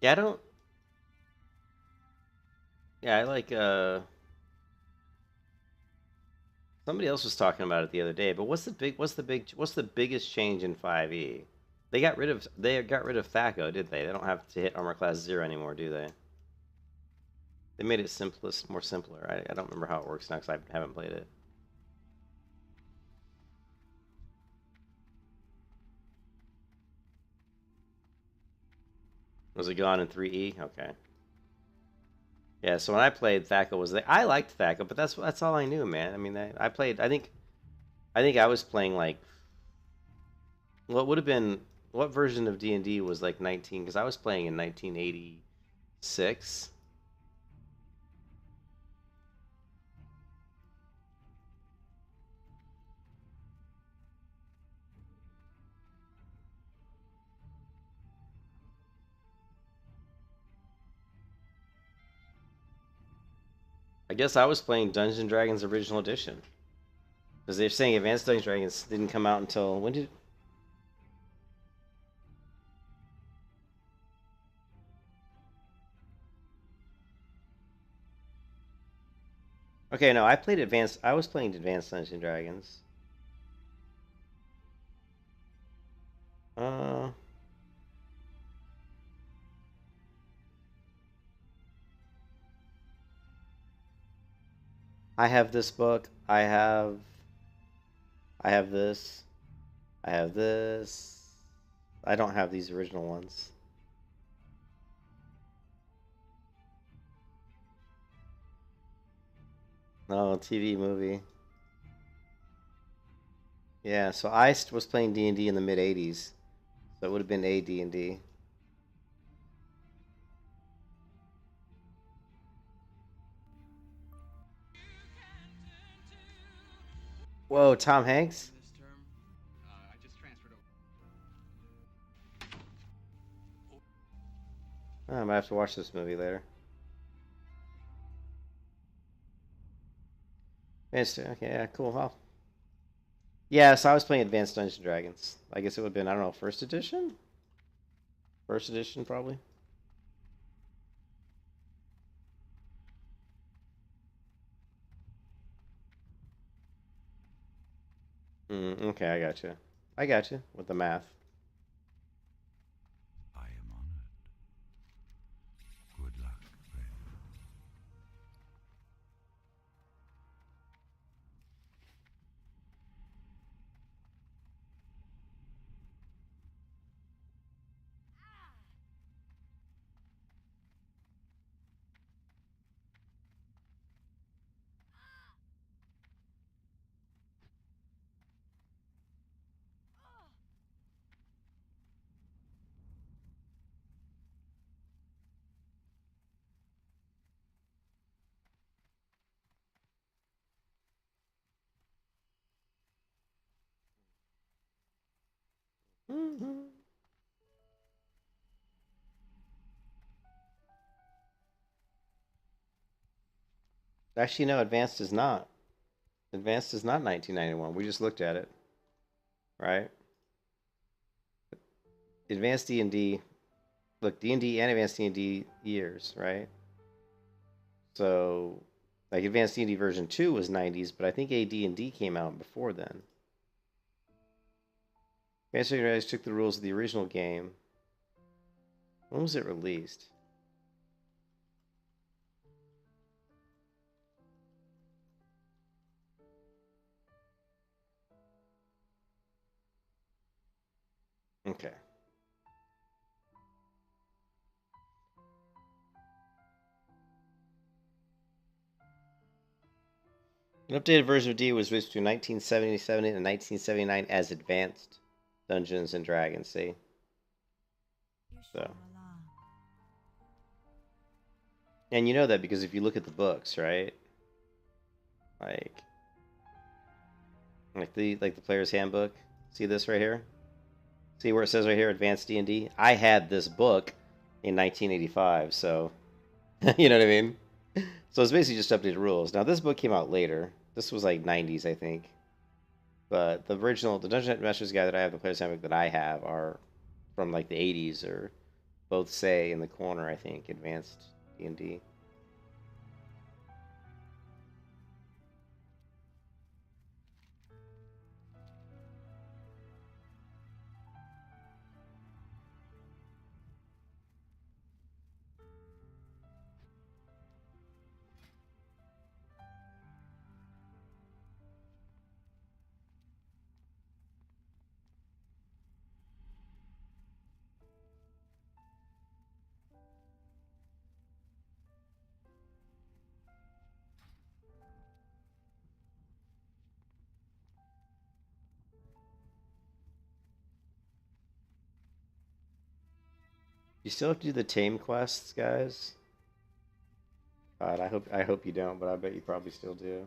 S1: Yeah, I don't. Yeah, I like. Somebody else was talking about it the other day. But what's the biggest change in 5e? They got rid of Thaco, did they? They don't have to hit armor class 0 anymore, do they? They made it more simpler. I don't remember how it works now because I haven't played it. Was it gone in 3e? Okay. Yeah, so when I played, Thaco was there. I liked Thaco, but that's all I knew, man. I mean, I played. I think I was playing like what would have been what version of D&D was like 19? Because I was playing in 1986. I guess I was playing Dungeons and Dragons Original Edition. Because they're saying Advanced Dungeons and Dragons didn't come out until when did? Okay, no, I played Advanced. I was playing Advanced Dungeons and Dragons. Uh, I have this book. I have this. I have this. I don't have these original ones. No, TV movie. Yeah, so I was playing D&D in the mid 80s. So it would have been AD&D. Whoa, Tom Hanks?
S7: This term, I just transferred over.
S1: Oh, I might have to watch this movie later. Okay, yeah, cool. Well, yeah, so I was playing Advanced Dungeons and Dragons. I guess it would have been, I don't know, first edition? First edition, probably. Okay, I got you. I got you with the math.
S2: I am honored. Good luck, friend.
S1: Mhm. Actually, no, Advanced is not. Advanced is not 1991. We just looked at it, right? Advanced D&D, look, D&D and Advanced D&D years, right? So, like Advanced D&D version 2 was 90s, but I think AD&D came out before then. Advanced D&D took the rules of the original game. When was it released? Okay. An updated version of D was released between 1977 and 1979 as Advanced Dungeons and Dragons. See, so, and you know that because if you look at the books, right, like, the player's handbook. See this right here? See where it says right here, Advanced D&D? I had this book in 1985, so you know what I mean. So it's basically just updated rules. Now this book came out later. This was like 90s, I think. But the Dungeon Masters guide that I have, the player's handbook that I have, are from like the 80s, or both say in the corner, I think, Advanced D&D. You still have to do the tame quests, guys. God, I hope you don't, but I bet you probably still do.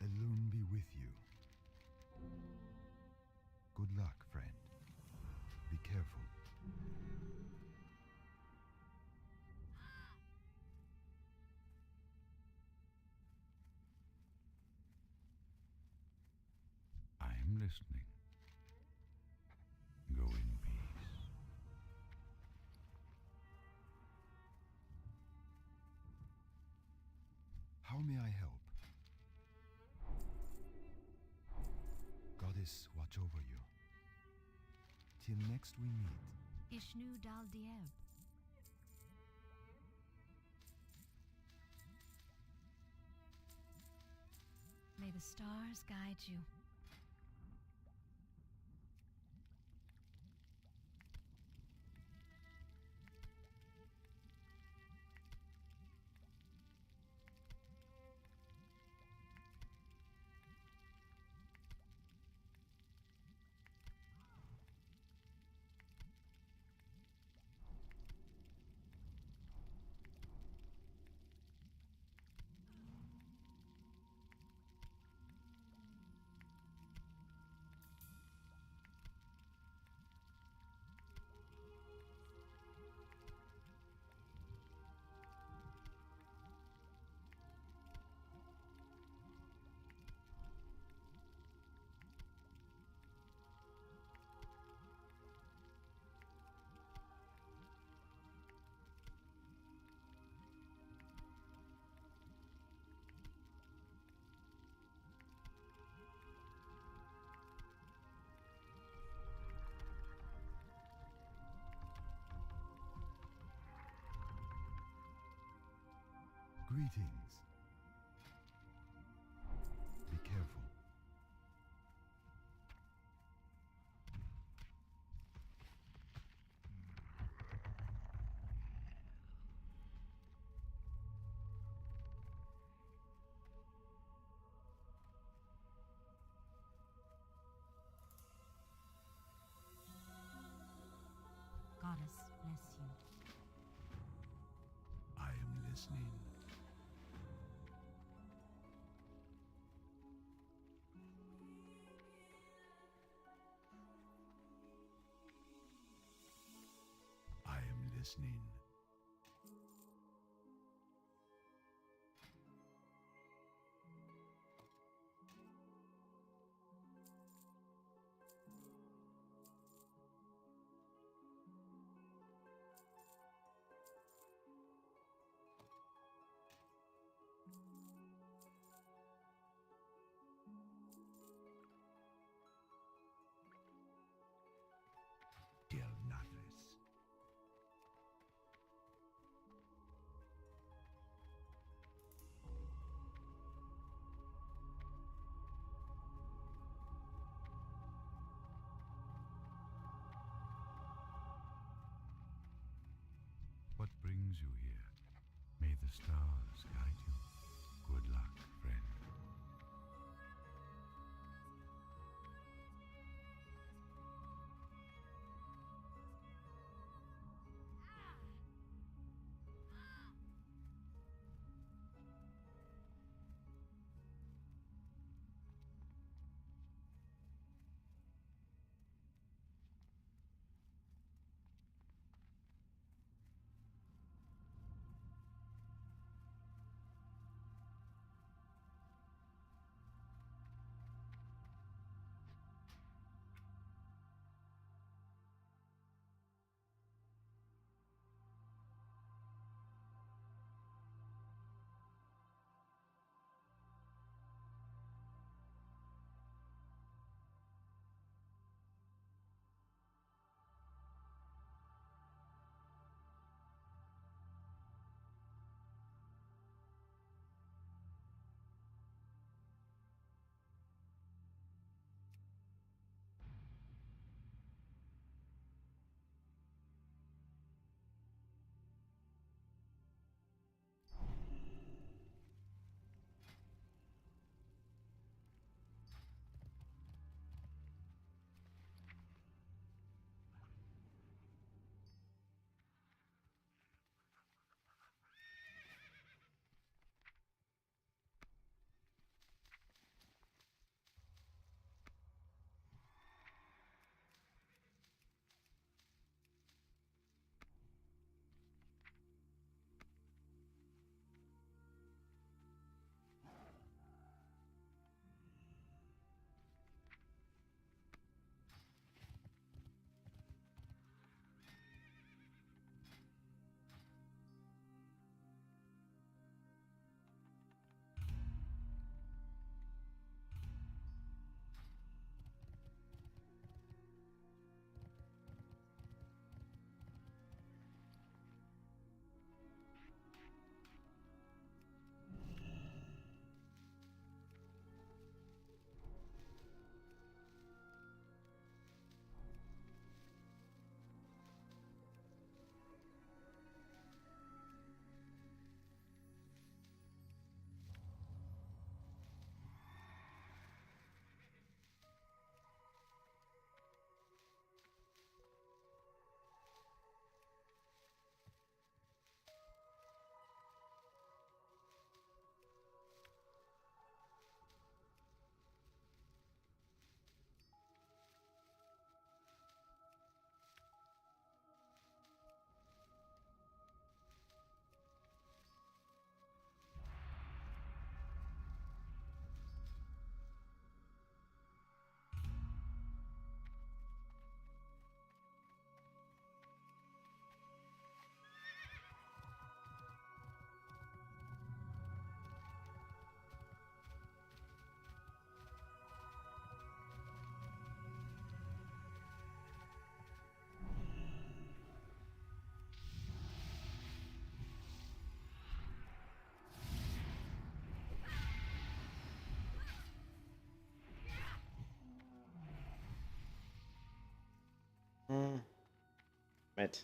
S2: Elune be with you. Good luck, friend. Be careful. I am listening. Go in peace. How may I help? Goddess, watch over you. Till next we meet.
S3: Ishnu Dal Dieb. May the stars guide you.
S2: Greetings. Be careful.
S3: Goddess bless you.
S2: I am listening. I am listening. Del Nathis. What brings you here? May the stars guide you. Good luck, friend.
S1: It.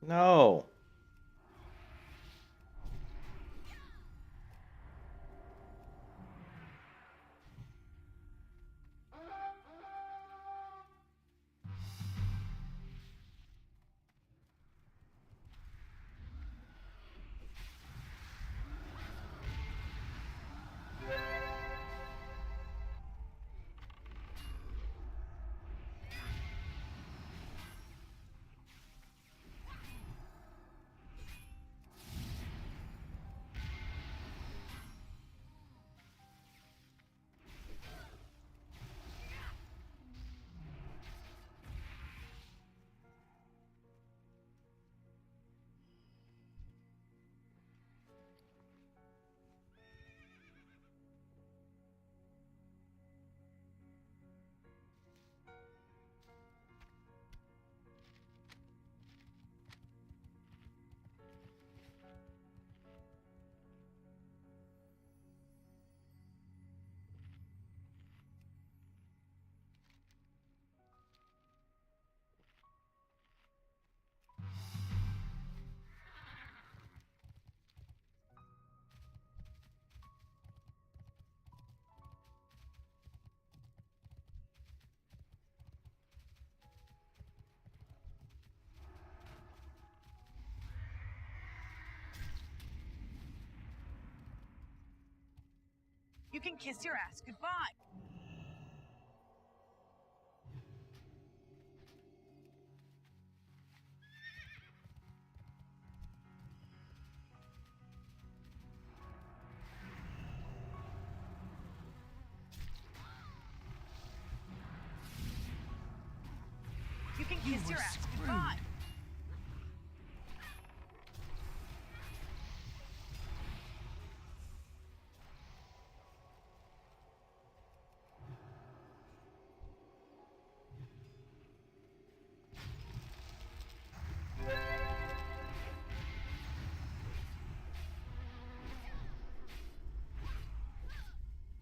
S1: No.
S4: You can kiss your ass goodbye. You can kiss your ass goodbye.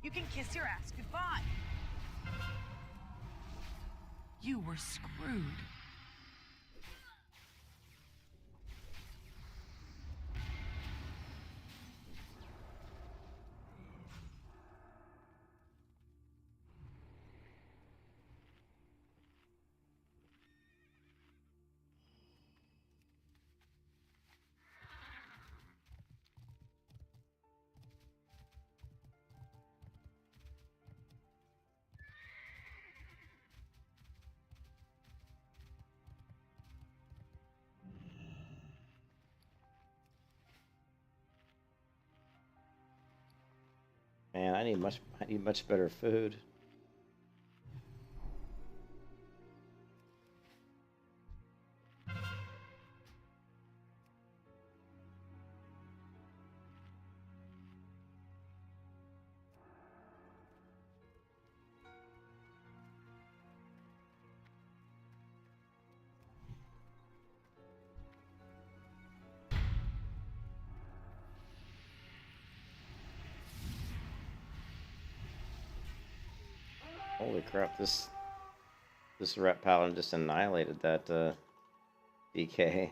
S4: You can kiss your ass goodbye.
S8: You were screwed.
S1: Man, I need much better food. Holy crap, this Ret Paladin just annihilated that DK.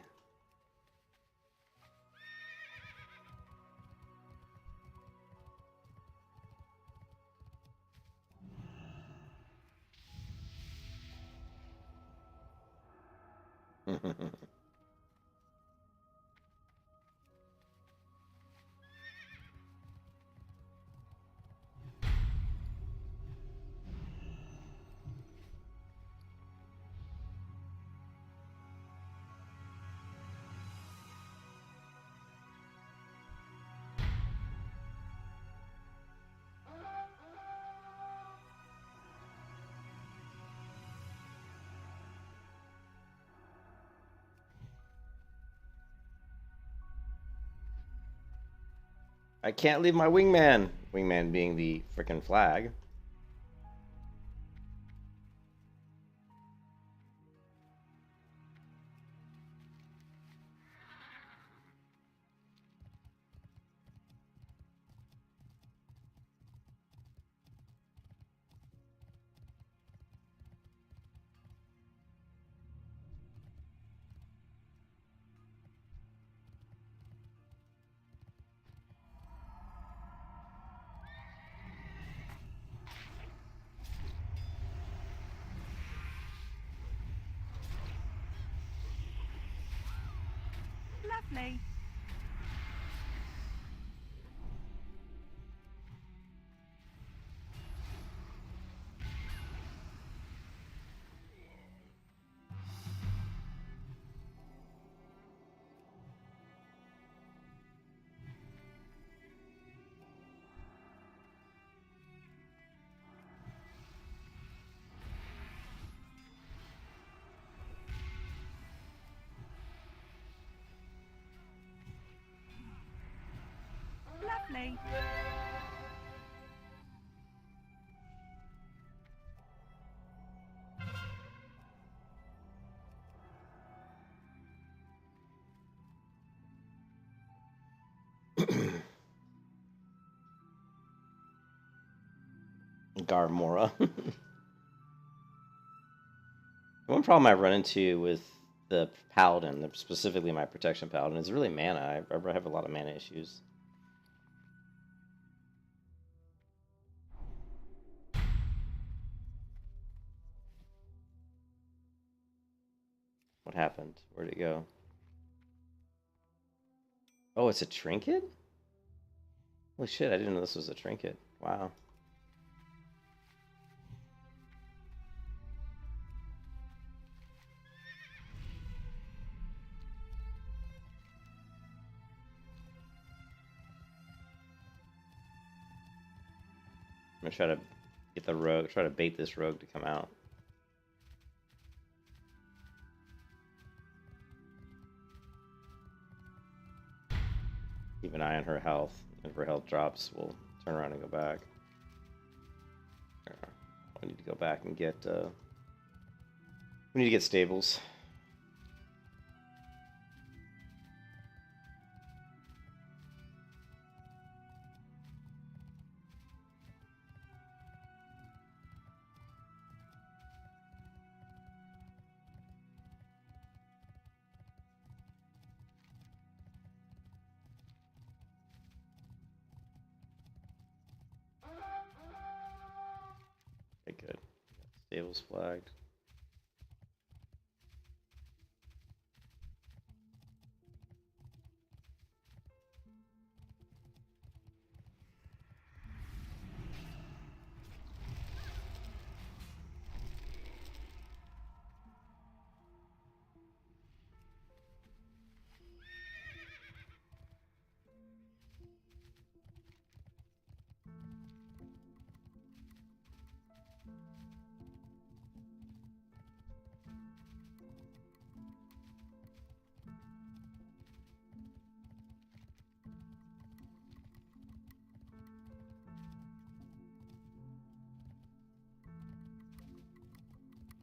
S1: I can't leave my wingman. Wingman being the frickin' flag.
S8: Lovely. Lovely.
S1: Garmora. One problem I run into with the Paladin, specifically my Protection Paladin, is really mana. I have a lot of mana issues. What happened? Where'd it go? Oh, it's a trinket? Holy shit, I didn't know this was a trinket. Wow. I'm gonna try to get the rogue, try to bait this rogue to come out. Keep an eye on her health. If her health drops, we'll turn around and go back. I need to go back and get, we need to get stables. Okay, good. Stables flagged.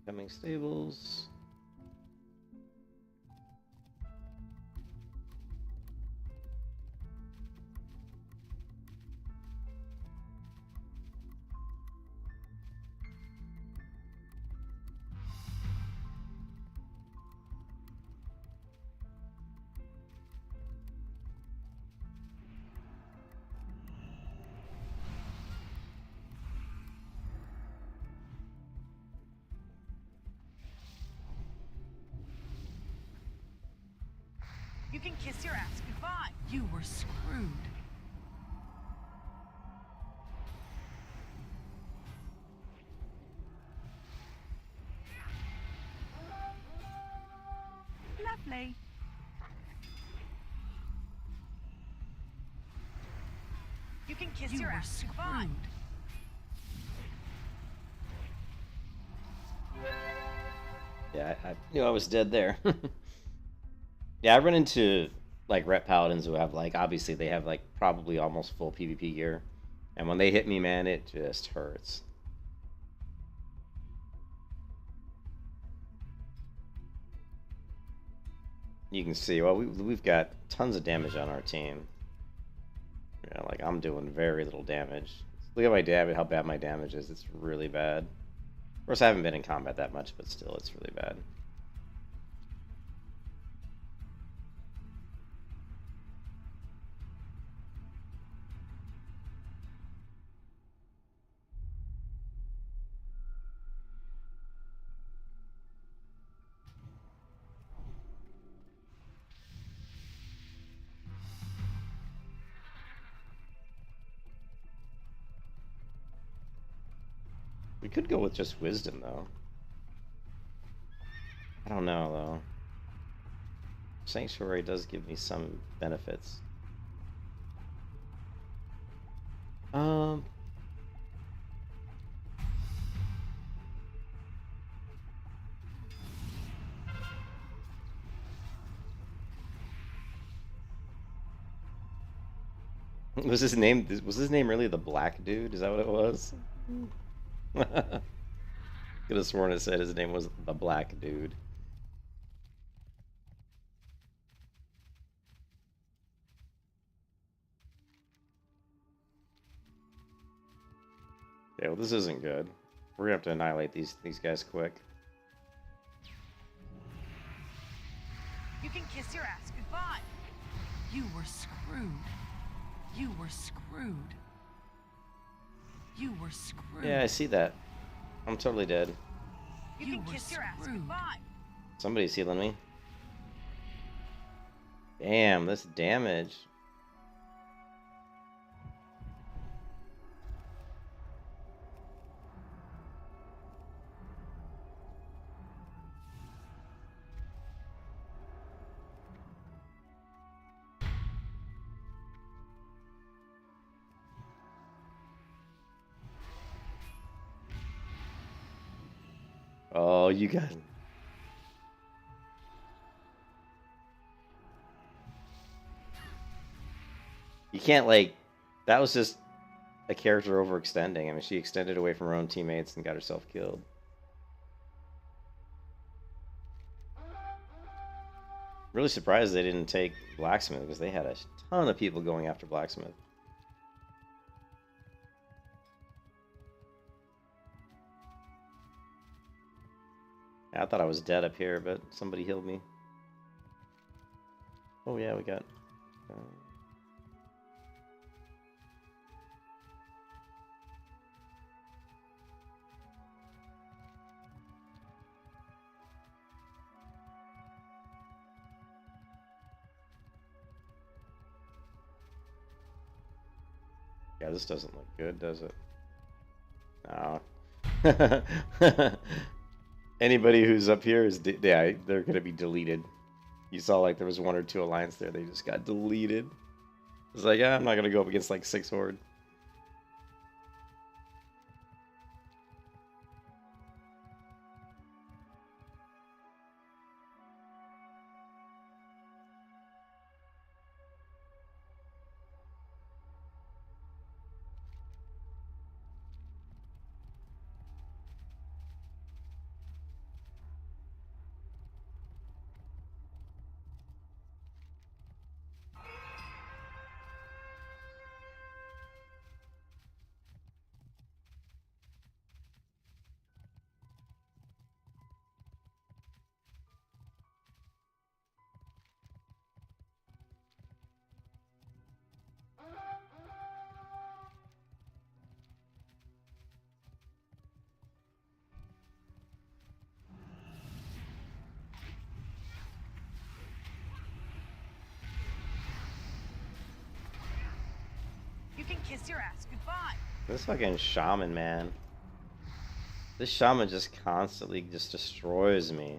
S1: Coming stables.
S4: You can kiss your ass goodbye.
S8: You were screwed. Lovely.
S4: You can kiss
S8: You
S4: your
S8: were
S4: ass goodbye.
S8: screwed.
S1: Yeah, I knew I was dead there. Yeah, I run into like rep paladins who have like, obviously they have like probably almost full PvP gear, and when they hit me, man, it just hurts. You can see, well, we've got tons of damage on our team. Yeah, like I'm doing very little damage. Look at my damage, how bad my damage is. It's really bad. Of course, I haven't been in combat that much, but still, it's really bad. We could go with just wisdom, though. I don't know, though. Sanctuary does give me some benefits. Was his name really the Black Dude? Is that what it was? Could have sworn it said his name was the Black Dude. Yeah, well, this isn't good. We're gonna have to annihilate these guys quick.
S4: You can kiss your ass goodbye.
S8: You were screwed. You were screwed. You were screwed.
S1: Yeah, I see that. I'm totally dead.
S4: You
S8: You
S4: can
S8: were
S4: kiss your ass
S8: screwed.
S4: goodbye.
S1: Somebody's healing me. Damn, this damage. Oh, you got... You can't, like... That was just a character overextending. I mean, she extended away from her own teammates and got herself killed. Really surprised they didn't take Blacksmith, because they had a ton of people going after Blacksmith. I thought I was dead up here, but somebody healed me. Oh yeah, we got... Yeah, this doesn't look good, does it? No. Anybody who's up here is, yeah, they're gonna be deleted. You saw like there was 1 or 2 alliance there, they just got deleted. It's like, yeah, I'm not gonna go up against like 6 horde.
S4: You can kiss your ass goodbye.
S1: This fucking shaman, man. This shaman just constantly just destroys me.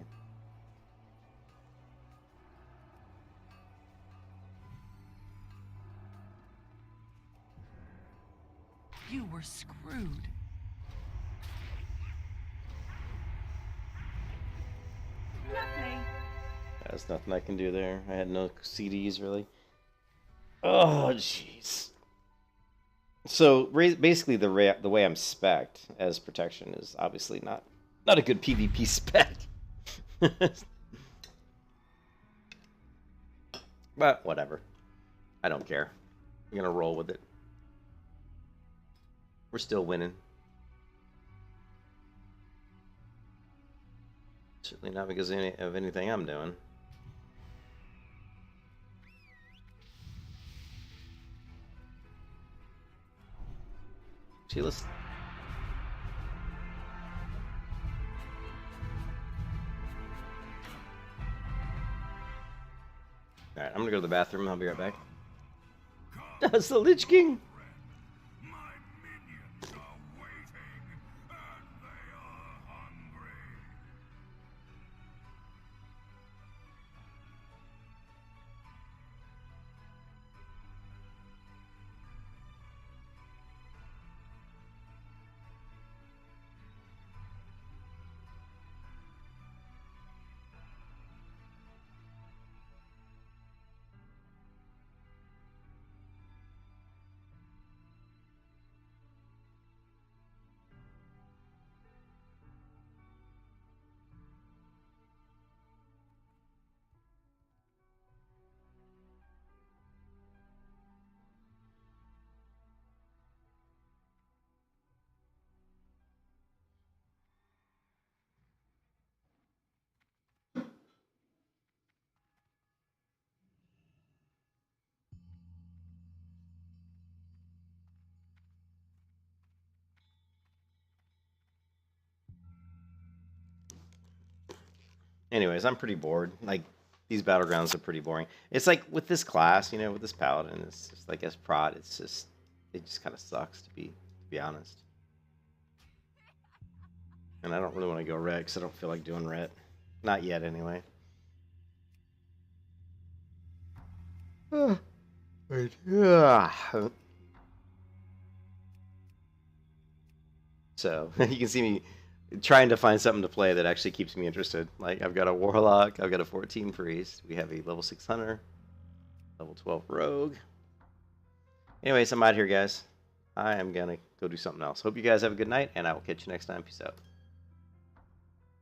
S8: You were screwed.
S4: Lovely.
S1: There's nothing I can do there. I had no CDs, really. Oh, jeez. So, basically, the way I'm spec'd as protection is obviously not a good PvP spec. But, whatever. I don't care. I'm gonna roll with it. We're still winning. Certainly not because of anything I'm doing. See, let's... Alright, I'm gonna go to the bathroom. I'll be right back. That's the Lich King!
S2: My minions are waiting at
S1: Anyways, I'm pretty bored. Like, these battlegrounds are pretty boring. It's like with this class, you know, with this paladin, it's just like as prod, it just kind of sucks to be honest. And I don't really want to go ret because I don't feel like doing ret. Not yet, anyway. Wait. So you can see me trying to find something to play that actually keeps me interested. Like, I've got a warlock, I've got a 14 priest, we have a level 6 hunter, level 12 rogue. Anyways, I'm out here, guys. I am gonna go do something else. Hope you guys have a good night, and I will catch you next time. Peace out.